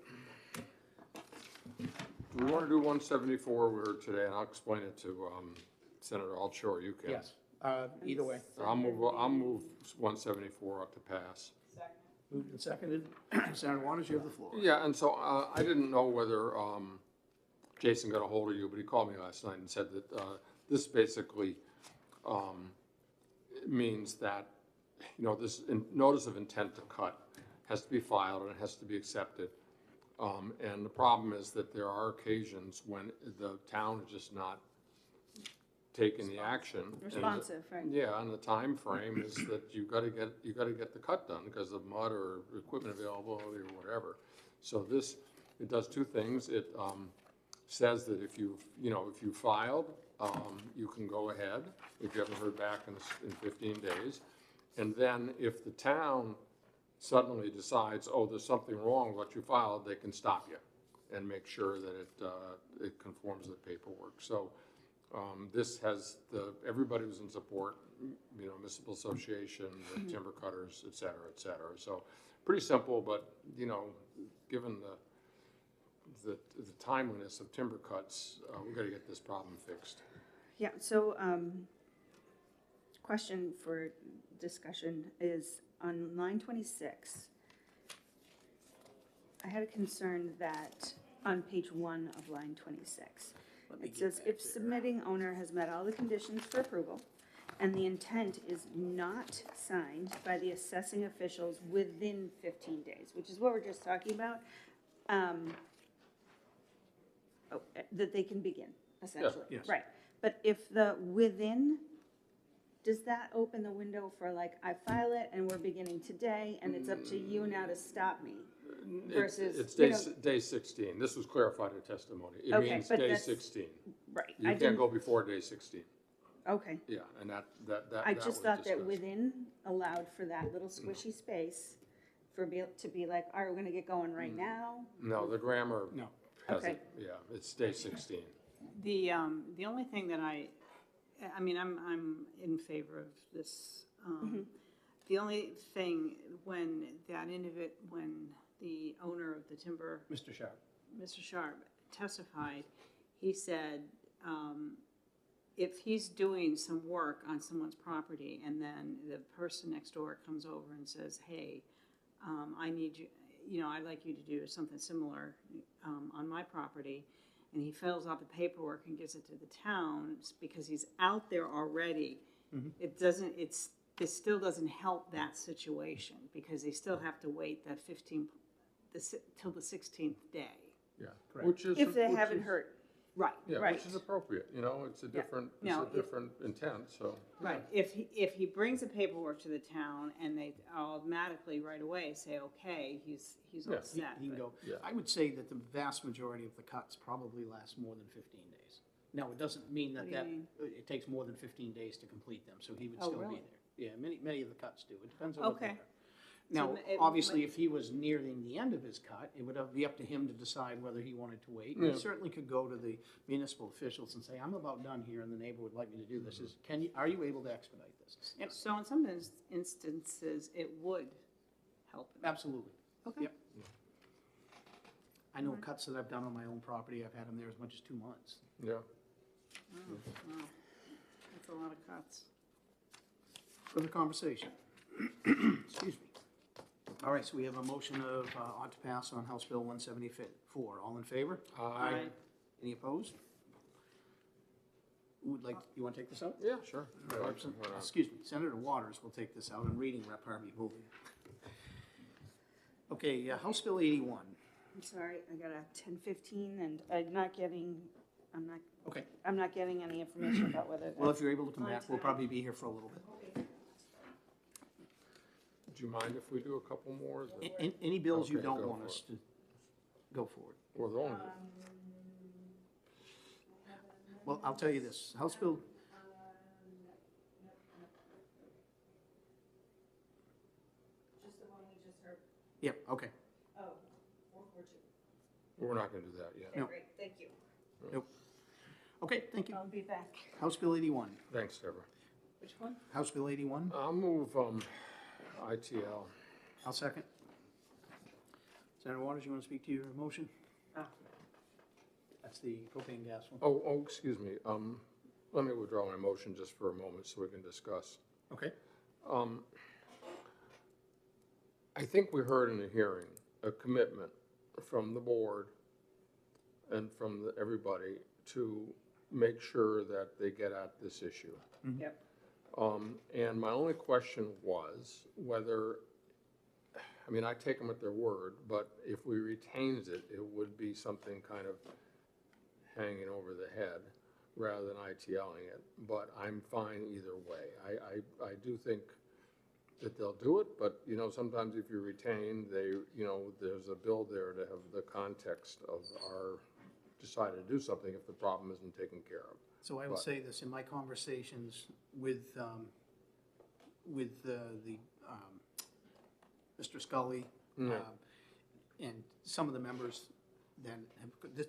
We want to do 174 today, and I'll explain it to Senator Altshaw, you can. Yes, either way. I'll move 174 up to pass. Moved and seconded. Senator Waters, you have the floor. Yeah, and so I didn't know whether Jason got a hold of you, but he called me last night and said that this basically means that, this notice of intent to cut has to be filed and it has to be accepted. And the problem is that there are occasions when the town is just not taking the action. Responsive, right. Yeah, and the time frame is that you gotta get the cut done because of mud or equipment availability or whatever. So it does two things. It says that if you filed, you can go ahead if you haven't heard back in 15 days. And then if the town suddenly decides, oh, there's something wrong with what you filed, they can stop you and make sure that it conforms to the paperwork. So this has everybody was in support, municipal association, the timber cutters, et cetera, et cetera. So pretty simple, but, given the timeliness of timber cuts, we've got to get this problem fixed. Yeah, so, question for discussion is on line 26. I had a concern that on page 1 of line 26. me It get says, back if there. submitting owner has met all the conditions for approval, and the intent is not signed by the assessing officials within 15 days, which is what we're just talking about, that they can begin, essentially. yes. Right. But if the within, does that open the window for like, I file it and we're beginning today, and it's up to you now to stop me? Versus, It's you day, know, day 16. This was clarified in testimony. It Okay, means but day that's- 16. right. You I can't didn't- go before day 16. Okay. Yeah, and that I was just thought that discussed. within allowed for that little squishy space to be like, all right, we're gonna get going right now. No, the grammar No. has Okay. it, yeah, it's day 16. The only thing that I mean, I'm in favor of this. The only thing, when the owner of the timber, Mr. Sharp. Mr. Sharp, testified, he said, if he's doing some work on someone's property and then the person next door comes over and says, hey, I need you, I'd like you to do something similar on my property, and he fills out the paperwork and gives it to the town because he's out there already, this still doesn't help that situation because they still have to wait till the 16th day. Yeah. Correct. Which is. If they which haven't is- heard. Right, Yeah, right. which is appropriate, it's a different, No, it's a different intent, so. Right, if he brings the paperwork to the town and they automatically right away say, okay, he's all Yeah. set. He can but- go. Yeah. I would say that the vast majority of the cuts probably last more than 15 days. Now, it doesn't mean What that do you mean? it takes more than 15 days to complete them, so he would Oh, still be really? there. Yeah, many of the cuts do. It depends on what they Okay. are. Now, it obviously, might- if he was nearing the end of his cut, it would be up to him to decide whether he wanted to wait. Yeah. He certainly could go to the municipal officials and say, I'm about done here, and the neighbor would like me to do this. Are you able to expedite this? And So in some instances, it would help him. absolutely. Okay. Yep. I know cuts that I've done on my own property, I've had them there as much as 2 months. Yeah. Wow. That's a lot of cuts. Further conversation? Excuse me. All right, so we have a motion of ought to pass on House Bill 174. All in favor? Aye. Any opposed? Who would like, you want to take this out? Yeah, sure. Why not? Excuse me, Senator Waters will take this out. I'm reading Rep. Harvey Booley. Okay, House Bill 81. I'm sorry, I got a 10:15 and I'm not getting any information about whether Well, if that's you're able to come on back, we'll time. probably be here for a little bit. Do you mind if we do a couple more? Any bills you Okay, don't go want for us it. to go forward? Well, the only, Well, I'll tell you this, House Bill, Just the one we just heard. yep, okay. Oh, 442. we're not gonna do that yet. No. Great, thank you. Nope. Okay, thank you. I'll be back. House Bill 81. Thanks, Deborah. Which one? House Bill 81, I'll move, ITL. I'll second. Senator Waters, you want to speak to your motion? That's the propane gas one. Oh, excuse me. Let me withdraw my motion just for a moment so we can discuss. Okay. I think we heard in the hearing a commitment from the board and from everybody to make sure that they get at this issue. Yep. And my only question was whether, I mean, I take them at their word, but if we retained it, it would be something kind of hanging over the head rather than ITLing it. But I'm fine either way. I do think that they'll do it, but, sometimes if you retain, there's a bill there to have the context of our decided to do something if the problem isn't taken care of. So I will But- say this, in my conversations with Mr. Scully, Yeah. and some of the members, then,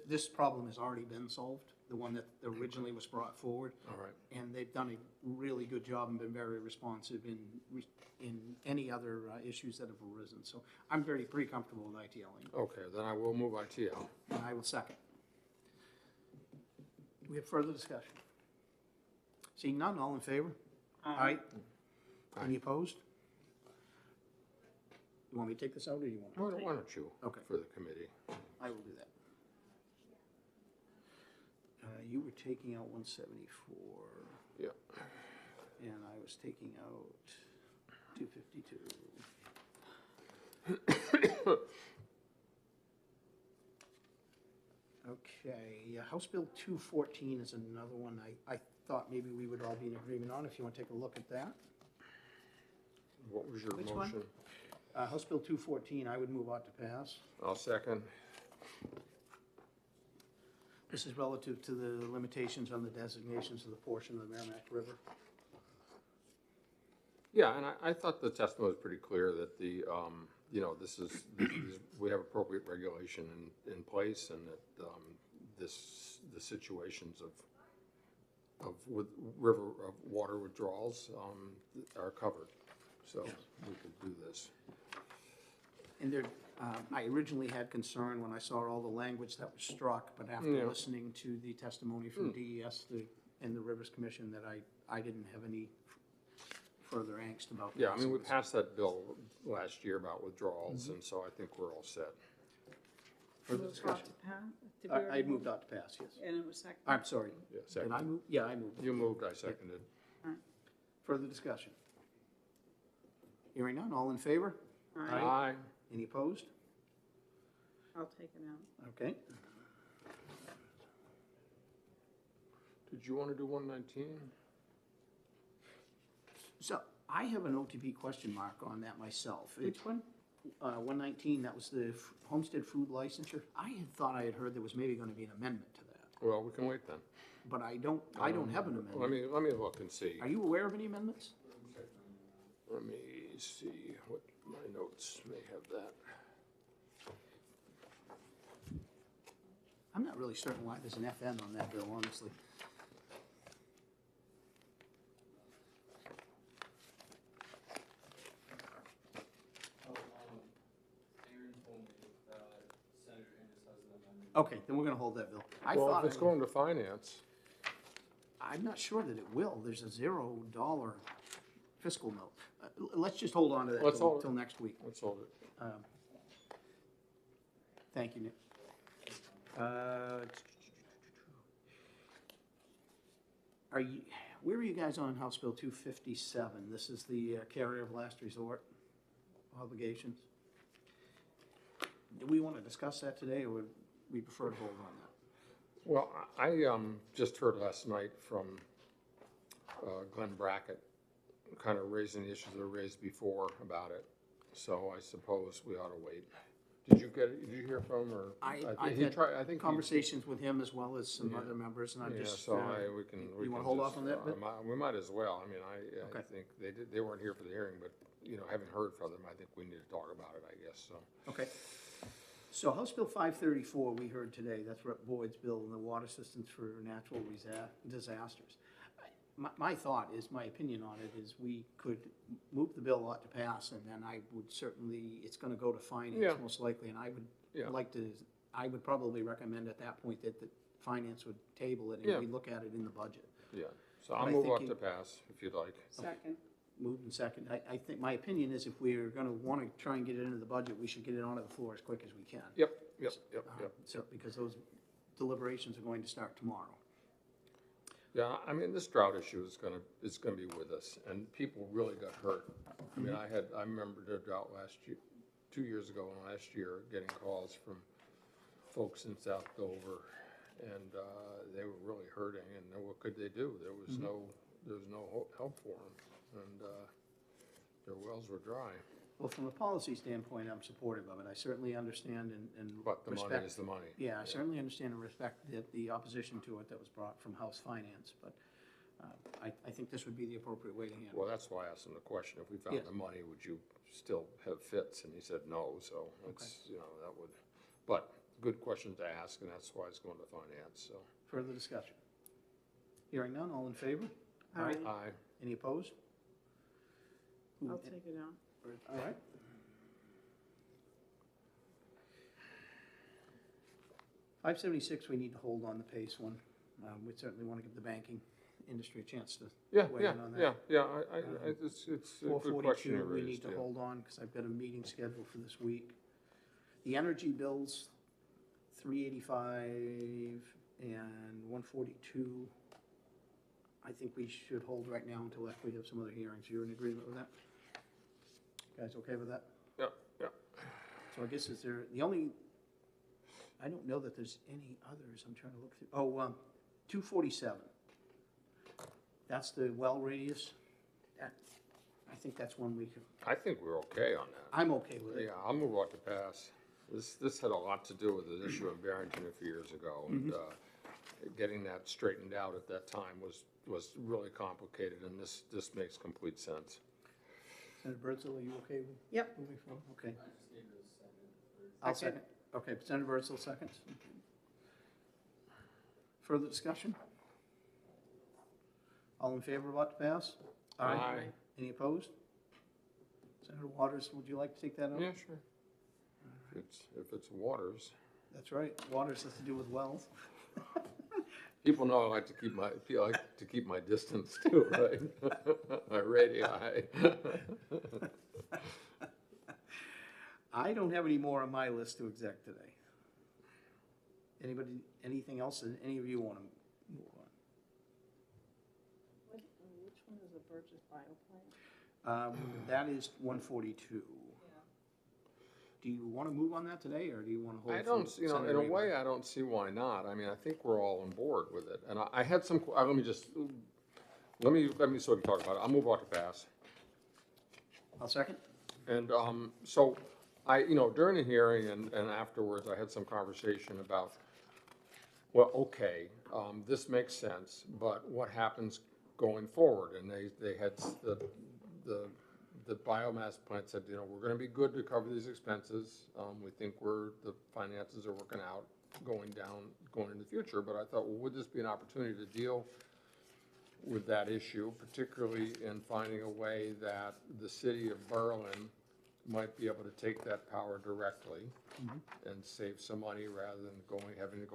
this problem has already been solved, the one that originally was brought forward. All right. And they've done a really good job and been very responsive in any other issues that have arisen. So I'm pretty comfortable with ITLing, Okay, then I will move ITL. and I will second. We have further discussion. Seeing none, all in favor? Aye. Any opposed? You want me to take this out, or you want? Why don't you? Okay. For the committee. I will do that. You were taking out 174. Yeah. And I was taking out 252. Okay, House Bill 214 is another one I thought maybe we would all be in agreement on, if you want to take a look at that. What was your Which one? motion? House Bill 214, I would move ought to pass. I'll second. This is relative to the limitations on the designations of the portion of the Merrimack River. Yeah, and I thought the testimony was pretty clear that the, you know, we have appropriate regulation in place, and that the situations of water withdrawals are covered. So we could do this. And there, I originally had concern when I saw all the language that was struck, but after Yeah. listening to the testimony from DES and the Rivers Commission, that I didn't have any further angst about. Yeah, I mean, we this. passed that bill last year about withdrawals, and so I think we're all set. Further discussion? I moved out to pass, yes. And it was second? I'm sorry. Yeah, Did second. I move? Yeah, I moved. You moved, I seconded. Further discussion? Hearing none, all in favor? Aye. Any opposed? I'll take it out. Okay. Did you want to do 119? So I have an OTP question mark on that myself. Which one? 119, that was the homestead food licensure. I had thought I had heard there was maybe going to be an amendment to that, Well, we can wait then. but I don't have an amendment. Let me look and see. Are you aware of any amendments? Let me see what my notes may have that. I'm not really certain why there's an FN on that bill, honestly. Okay, then we're gonna hold that bill. I Well, thought if it's going to finance, I'm not sure that it will. There's a $0 fiscal note. Let's just hold on to that Let's till hold it. next week. let's hold it. Thank you, Nick. Where are you guys on House Bill 257? This is the carrier of last resort obligations. Do we want to discuss that today, or would we prefer to hold on that? Well, I just heard last night from Glenn Brackett, kind of raising the issues that were raised before about it. So I suppose we ought to wait. Did you hear from him, or? I've he had tried- I think he- conversations with him as well as some Yeah. other members, and I'm Yeah, just. so we can. You want to hold off on that bit? We might as well. I mean, I Okay. think they weren't here for the hearing, but, you know, having heard from them, I think we need to talk about it, I guess, so. Okay. So House Bill 534, we heard today, that's Rep. Boyd's bill, and the water systems for natural disasters. My thought is, my opinion on it is we could move the bill ought to pass, and then I would certainly, it's gonna go to finance Yeah. most likely, and I would Yeah. like to, I would probably recommend at that point that the finance would table it Yeah. and we look at it in the budget. Yeah, so But I'll I move think up you- to pass, if you'd like. Second. Moved and second. I think, my opinion is if we're gonna wanna try and get it into the budget, we should get it onto the floor as quick as we can. Yep. So, because those deliberations are going to start tomorrow. Yeah, I mean, this drought issue is gonna be with us, and people really got hurt. I mean, I remember the drought last year, 2 years ago and last year, getting calls from folks in South Dover, and they were really hurting, and what could they do? There was no help for them, and their wells were dry. Well, from a policy standpoint, I'm supportive of it. I certainly understand and But the money respect. is the money. Yeah, I certainly understand and respect the opposition to it that was brought from House Finance, but I think this would be the appropriate way to handle Well, it. that's why I asked him the question, if we found Yes. the money, would you still have fits? And he said no, so it's, you know, that would, but good question to ask, and that's why it's going to finance, so. Further discussion? Hearing none, all in favor? Aye. Aye. Any opposed? I'll take it out. All right. $576, we need to hold on the pace one. We certainly want to give the banking industry a chance to weigh in on that. It's a good question you 442, we need raised, to yeah. hold on, because I've got a meeting scheduled for this week. The energy bills, 385 And 142, I think we should hold right now until after we have some other hearings. You're in agreement with that? Guys okay with that? Yeah, yeah. So I guess is there, the only, I don't know that there's any others. I'm trying to look through. Oh, 247. That's the well radius. That, I think that's one we could, I think we're okay on that. I'm okay with it. Yeah, I'll move on to pass. This had a lot to do with the issue of Barrington a few years ago, and getting that straightened out at that time was really complicated, and this makes complete sense. Senator Birdsell, are you okay with? Yep. Moving forward? Okay. I'll second. Okay, Senator Birdsell seconds. Further discussion? All in favor of what to pass? Aye. Any opposed? Senator Waters, would you like to take that up? Yeah, sure. If it's waters. That's right. Waters has to do with wells. People know I like to keep my distance too, right? My radii. I don't have any more on my list to exec today. Anybody, anything else that any of you want to move on? Which one is the Burgess Bio Plant? That is 142. Do you want to move on that today, or do you want to hold? I don't, for in Senator a Reed? way, I don't see why not. I mean, I think we're all on board with it. And I had some, let me sort of talk about it. I'll move on to pass. I'll second. And so during the hearing and afterwards, I had some conversation about, well, okay, this makes sense, but what happens going forward? And they had the biomass plant said, we're going to be good to cover these expenses. We think the finances are working out going in the future. But I thought, well, would this be an opportunity to deal with that issue, particularly in finding a way that the city of Berlin might be able to take that power directly and save some money rather than having it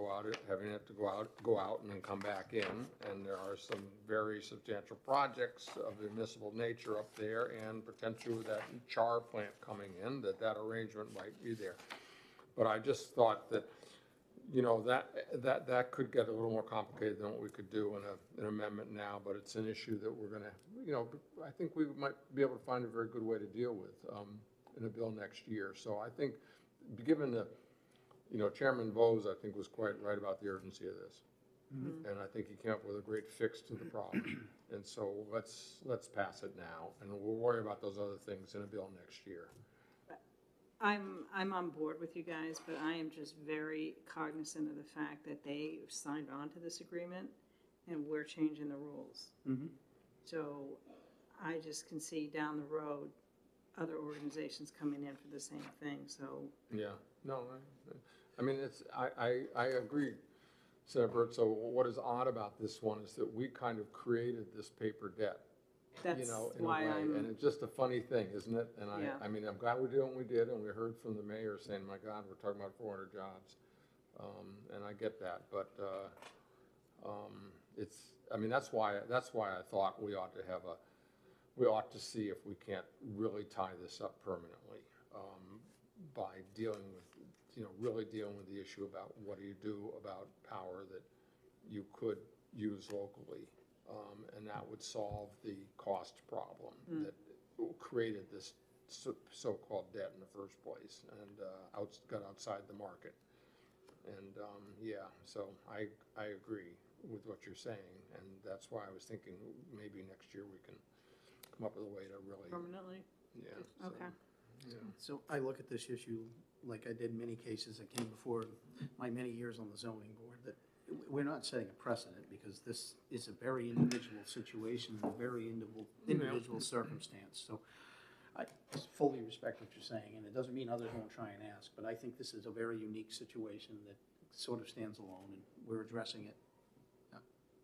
go out and then come back in. And there are some very substantial projects of a municipal nature up there, and potentially with that char plant coming in, that arrangement might be there. But I just thought that, that could get a little more complicated than what we could do in an amendment now, but it's an issue that we're gonna, I think we might be able to find a very good way to deal with in a bill next year. So I think, given the, Chairman Bose, I think, was quite right about the urgency of this. And I think he came up with a great fix to the problem. And so let's pass it now, and we'll worry about those other things in a bill next year. I'm on board with you guys, but I am just very cognizant of the fact that they signed on to this agreement and we're changing the rules. So I just can see down the road other organizations coming in for the same thing, so. Yeah, no, I mean, I agree, Senator Burt. So what is odd about this one is that we kind of created this paper debt. That's in why a way. I'm. And it's just a funny thing, isn't it? And Yeah. I mean, I'm glad we did what we did, and we heard from the mayor saying, my God, we're talking about 400 jobs. And I get that, but that's why I thought we ought to see if we can't really tie this up permanently by dealing with, really dealing with the issue about what do you do about power that you could use locally. And that would solve the cost problem that created this so-called debt in the first place and got outside the market. And so I agree with what you're saying, and that's why I was thinking maybe next year we can come up with a way to really. Permanently? Yeah. Okay. So I look at this issue like I did in many cases that came before my many years on the zoning board, that we're not setting a precedent because this is a very individual situation, a very individual circumstance. So I fully respect what you're saying, and it doesn't mean others won't try and ask, but I think this is a very unique situation that sort of stands alone, and we're addressing it,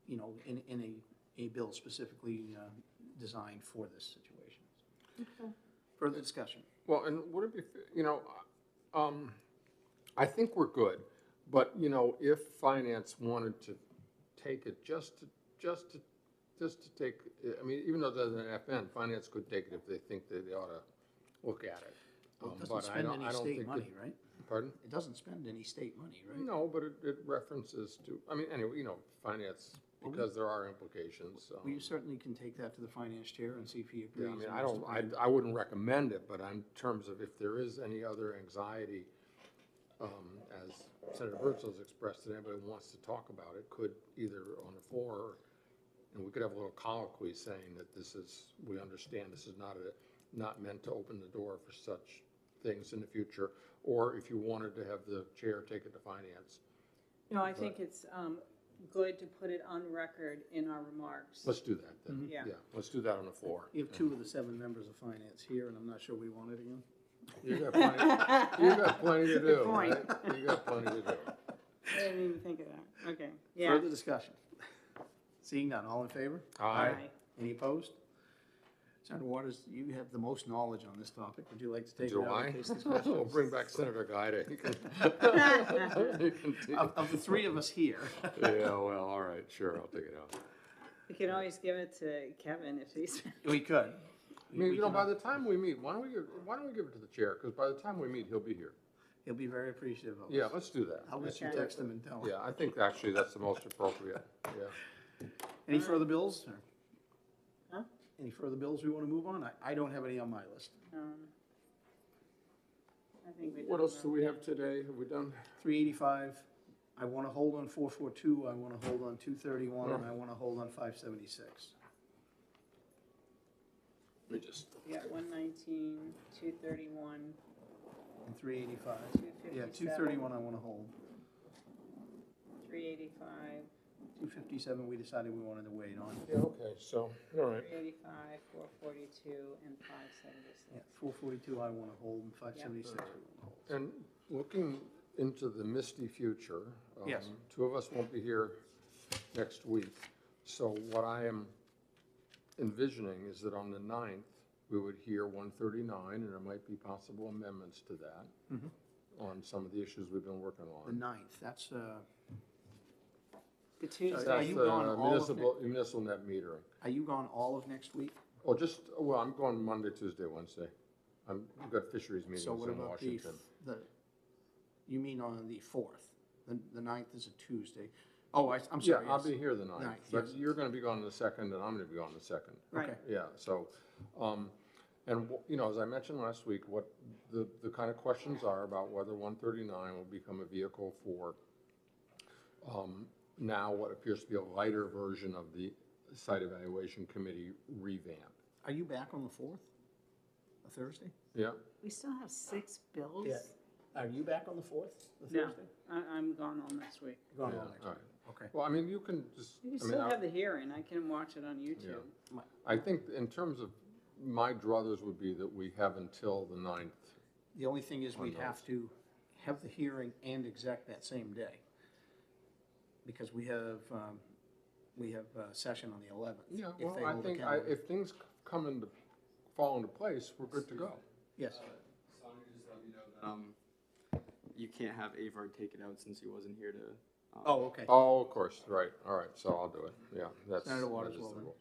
in a bill specifically designed for this situation. Okay. Further discussion? Well, and would it be, I think we're good, but if finance wanted to take it, just to take, I mean, even though there's an FN, finance could take it if they think that they ought to look at it. Well, it doesn't spend any state money, right? Pardon? It doesn't spend any state money, right? No, but it references to, I mean, anyway, finance, because there are implications. Well, you certainly can take that to the finance chair and see if he Yeah, agrees. I mean, I wouldn't recommend it, but in terms of if there is any other anxiety, as Senator Birdsell's expressed, that anybody wants to talk about it, could either on the floor, and we could have a little colloquy saying that we understand this is not meant to open the door for such things in the future, or if you wanted to have the chair take it to finance. No, I think it's good to put it on record in our remarks. Let's do that then. Yeah. Let's do that on the floor. You have 2 of the 7 members of finance here, and I'm not sure we want it again. You got plenty to do, point. right? You got plenty to do. I didn't even think of that. Okay, yeah. Further discussion? Seeing none, all in favor? Aye. Any opposed? Senator Waters, you have the most knowledge on this topic. Would you like to take it Do out I? in case there's We'll questions? bring back Senator Guida. He can- he can Of the 3 of us here. Yeah, well, all right, sure, I'll take it out. We can always give it to Kevin if he's. We could. I mean, by the time we meet, why don't we give it to the chair? Because by the time we meet, he'll be here. He'll be very appreciative of us. Yeah, let's do that. I'll let you Okay. text him and tell him. Yeah, I think actually that's the most appropriate, yeah. Any further bills? Or Huh? Any further bills we want to move on? I don't have any on my list. I think we did. What else do we have today? Have we done? 385, I want to hold on 442, I want to hold on 231, and I want to hold on 576. We just. We got 119, 231, And 385. Yeah, 257. 231 I want to hold. 385, 257, we decided we wanted to wait on. Yeah, okay, so, all right. 385, 442, and 576. Yeah, 442 I want to hold, and 576 we want to hold. And looking into the misty future. Yes. 2 of us won't be here next week. So what I am envisioning is that on the 9th, we would hear 139, and there might be possible amendments to that on some of the issues we've been working The on. 9th, that's, The Tuesday. Are That's you the gone all of municipal net metering. are you gone all of next week? Oh, well, I'm going Monday, Tuesday, Wednesday. We've got fisheries meetings So what in about Washington. you mean on the 4th? The 9th is a Tuesday. Oh, I'm Yeah, sorry. I'll yes. be here the 9th, 9th, but yes. you're gonna be gone the 2nd, and I'm gonna be gone the 2nd. Right. Okay. Yeah, so, as I mentioned last week, what the kind of questions are about whether 139 will become a vehicle for now what appears to be a lighter version of the site evaluation committee revamp. Are you back on the 4th? A Thursday? Yeah, We still have 6 bills? Yeah. Are you back on the 4th, the No, Thursday? I'm gone all next week. Gone yeah, all next all week. right. Okay. Well, I mean, you can just, You I mean, still have the hearing. I can watch it on YouTube. I think in terms of my druthers would be that we have until the 9th. The only thing is we'd On have to have the hearing and exec that same day. Because we have a session on the 11th. Yeah, if well, they I hold a think calendar. if things fall into place, we're good to go. Yes. Sonia just let me know that you can't have Avard take it out since he wasn't here to. Oh, okay. Oh, of course, right, all right, so I'll do it, yeah, that's. Senator Waters that is will the then. rule.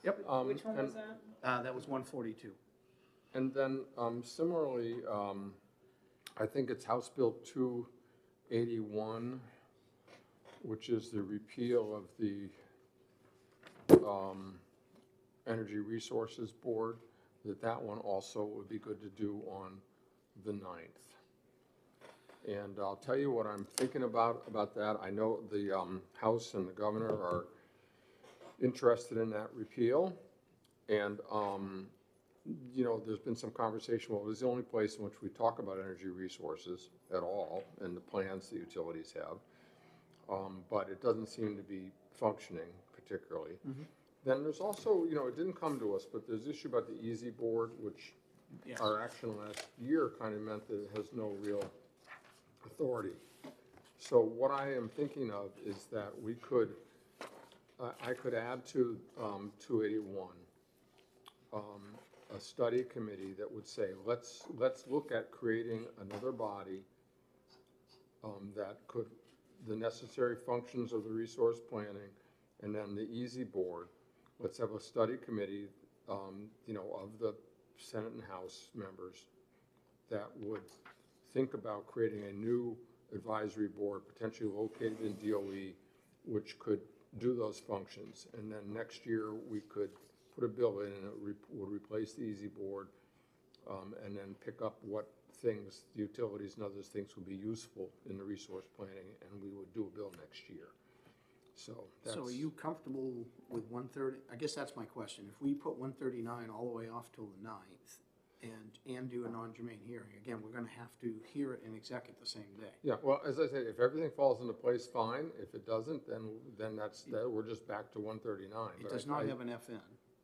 Yep. Which one and- was that? That was 142. And then similarly, I think it's House Bill 281, which is the repeal of the Energy Resources Board, that one also would be good to do on the 9th. And I'll tell you what I'm thinking about that. I know the House and the governor are interested in that repeal. And, there's been some conversation, well, it was the only place in which we talk about energy resources at all in the plans the utilities have. But it doesn't seem to be functioning particularly. Then there's also, it didn't come to us, but there's the issue about the EASY board, which Yes. our action last year kind of meant that it has no real authority. So what I am thinking of is that we could, I could add to 281 a study committee that would say, let's look at creating another body that could, the necessary functions of the resource planning, and then the EASY board. Let's have a study committee, of the Senate and House members that would think about creating a new advisory board, potentially located in DOE, which could do those functions. And then next year, we could put a bill in and it would replace the EZ board, and then pick up what things, the utilities and other things would be useful in the resource planning, and we would do a bill next year. So that's. So are you comfortable with 130? I guess that's my question. If we put 139 all the way off till the 9th and do a non-germane hearing, again, we're gonna have to hear it in exec at the same day. Yeah, well, as I said, if everything falls into place, fine. If it doesn't, then we're just back to 139. It But does not have an FN,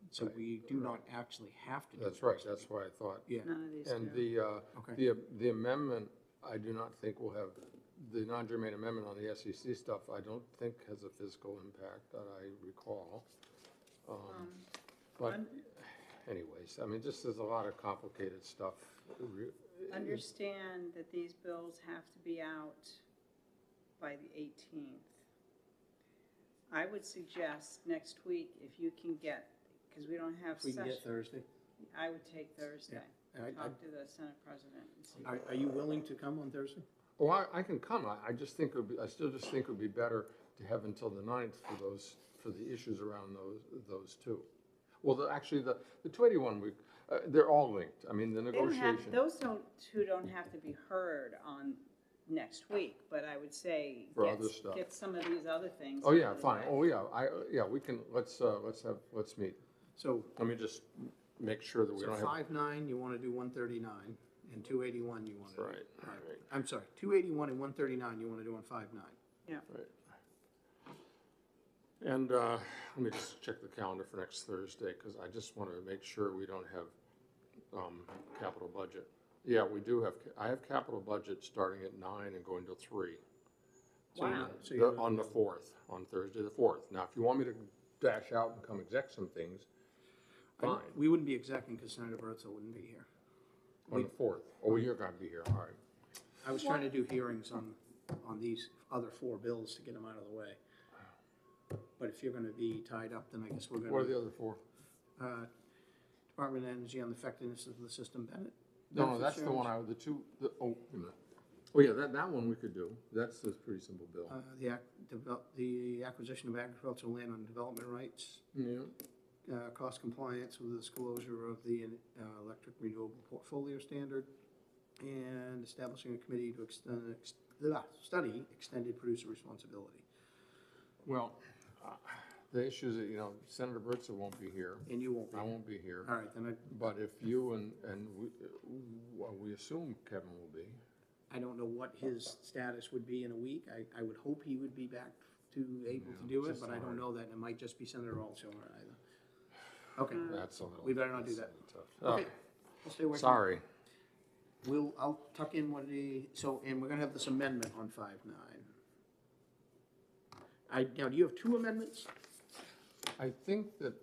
so we do not actually have to do it. That's right, that's why I thought. Yeah. None of these And do. the amendment, I do not think will have, the non-germane amendment on the SEC stuff, I don't think has a physical impact that I recall. But anyways, I mean, just there's a lot of complicated stuff. Understand that these bills have to be out by the 18th. I would suggest next week, if you can get, because we don't have If we session. can get Thursday. I would take Thursday. Yeah. Talk to the Senate President and see. Are you willing to come on Thursday? Oh, I can come. I just think it would be, I still just think it would be better to have until the 9th for the issues around those two. Well, actually, the 281, they're all linked. I mean, the They don't have, negotiation. those two don't have to be heard on next week, but I would say For other stuff. get some of these other things. Oh, yeah, out of the fine. way. Oh, yeah, we can, let's meet. So. Let me just make sure that we So don't have. 5-9, you want to do 139, and 281 you want to do. Right. I'm sorry, 281 and 139 you want to do on 5-9. Yeah. Right. And let me just check the calendar for next Thursday, because I just want to make sure we don't have capital budget. Yeah, we do have, I have capital budget starting at 9 and going to 3. Wow. So you're- On the 4th, on Thursday the 4th. Now, if you want me to dash out and come exec some things, fine. We wouldn't be execing because Senator Bertzel wouldn't be here. On the 4th. Oh, you're going to be here, all right. I was trying to do hearings on these other 4 bills to get them out of the way. But if you're going to be tied up, then I guess we're going to. What are the other 4? Department of Energy on the effectiveness of the system, Bennett. No, that's the one wait a minute. Oh, yeah, that one we could do. That's a pretty simple bill. The acquisition of agricultural land on development rights. Yeah. Cost compliance with the disclosure of the electric renewable portfolio standard, and establishing a committee to study extended producer responsibility. Well, the issue is that, Senator Bertzel won't be here. And you won't be. I won't be here. All right, then But if you and we assume Kevin will be. I don't know what his status would be in a week. I would hope he would be back able to do it, but I don't know that. It might just be Senator Altshuler either. Okay. That's a little. We better not do that. Tough. Okay. We'll stay working. Sorry. I'll tuck in and we're gonna have this amendment on 5-9. Now, do you have 2 amendments? I think that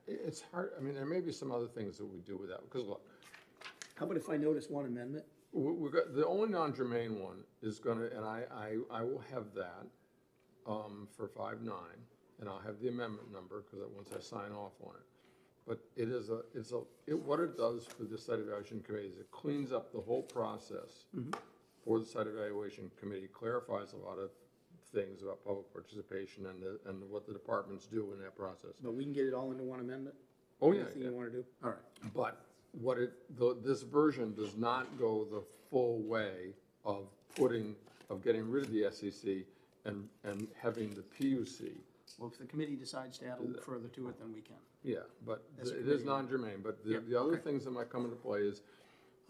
it's hard. I mean, there may be some other things that we do with that, because look. How about if I notice 1 amendment? We got, the only non-germane one is gonna, and I will have that, for 5-9, and I'll have the amendment number, because once I sign off on it. But what it does for the site evaluation committee is it cleans up the whole process for the site evaluation committee, clarifies a lot of things about public participation and what the departments do in that process. But we can get it all into 1 amendment? Oh, yeah. Anything you wanna do? All right. But this version does not go the full way of getting rid of the SEC and having the PUC. Well, if the committee decides to add a little further to it, then we can. Yeah, but As a it is committee. non-germane, but the other things that might come into play is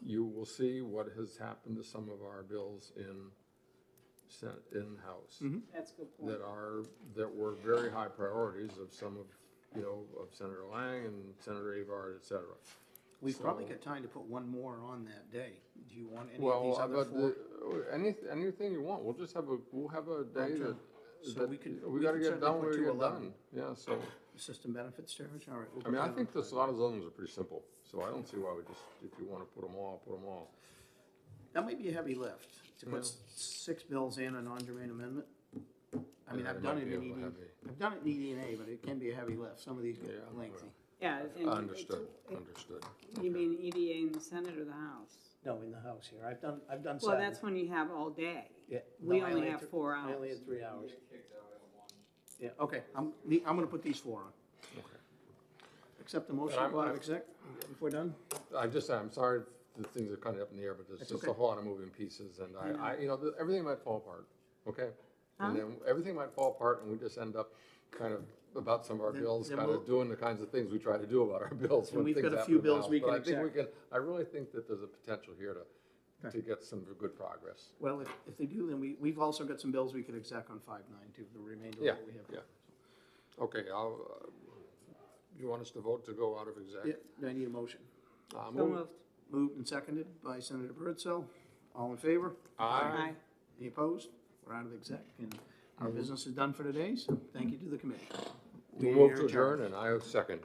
you will see what has happened to some of our bills in-house. That's a good point. That were very high priorities of some of, of Senator Lang and Senator Avard, et cetera. We've probably got time to put 1 more on that day. Do you want any of Well, these other 4? anything you want, we'll have a day that. So we could gotta get certainly done, put we get 211. done, yeah, so, System benefits charge, all right. we'll I mean, put I that think on. a lot of those others are pretty simple, so I don't see why if you wanna put them all, put them all. That might be a heavy lift, to put 6 bills in a non-germane amendment. I mean, Yeah, I've it done might it be in a little ED, heavy. I've done it in ED&A, but it can be a heavy lift. Some of these get lengthy. Yeah. and Understood. You mean EDA in the Senate or the House? No, in the house here. I've done Well, Saturday. that's when you have all day. Yeah. We No, I only had have 4 hours. I only had 3 hours. Yeah, okay, I'm gonna put these 4 on. Accept the motion, And go out of exec, if we're done? I'm sorry that things are kind of up in the air, but there's That's just okay. a whole lot of moving pieces, and everything might fall apart, okay? And then everything might fall apart, and we just end up kind of, about some of our bills, then kind we'll- of doing the kinds of things we try to do about our bills And when we've things got a happen few in the bills house. we But can I think exact. I really think that there's a potential here to get some good progress. Well, if they do, then we've also got some bills we could exec on 5/9 too, the remainder of Yeah, what we have. yeah. Okay, you want us to vote to go out of exec? Yeah, do I need a motion? So moved. Moved and seconded by Senator Birdsell. All in favor? Aye. Any opposed? We're out of exec, and our business is done for today, so thank you to the committee. We move to adjourn, and I second.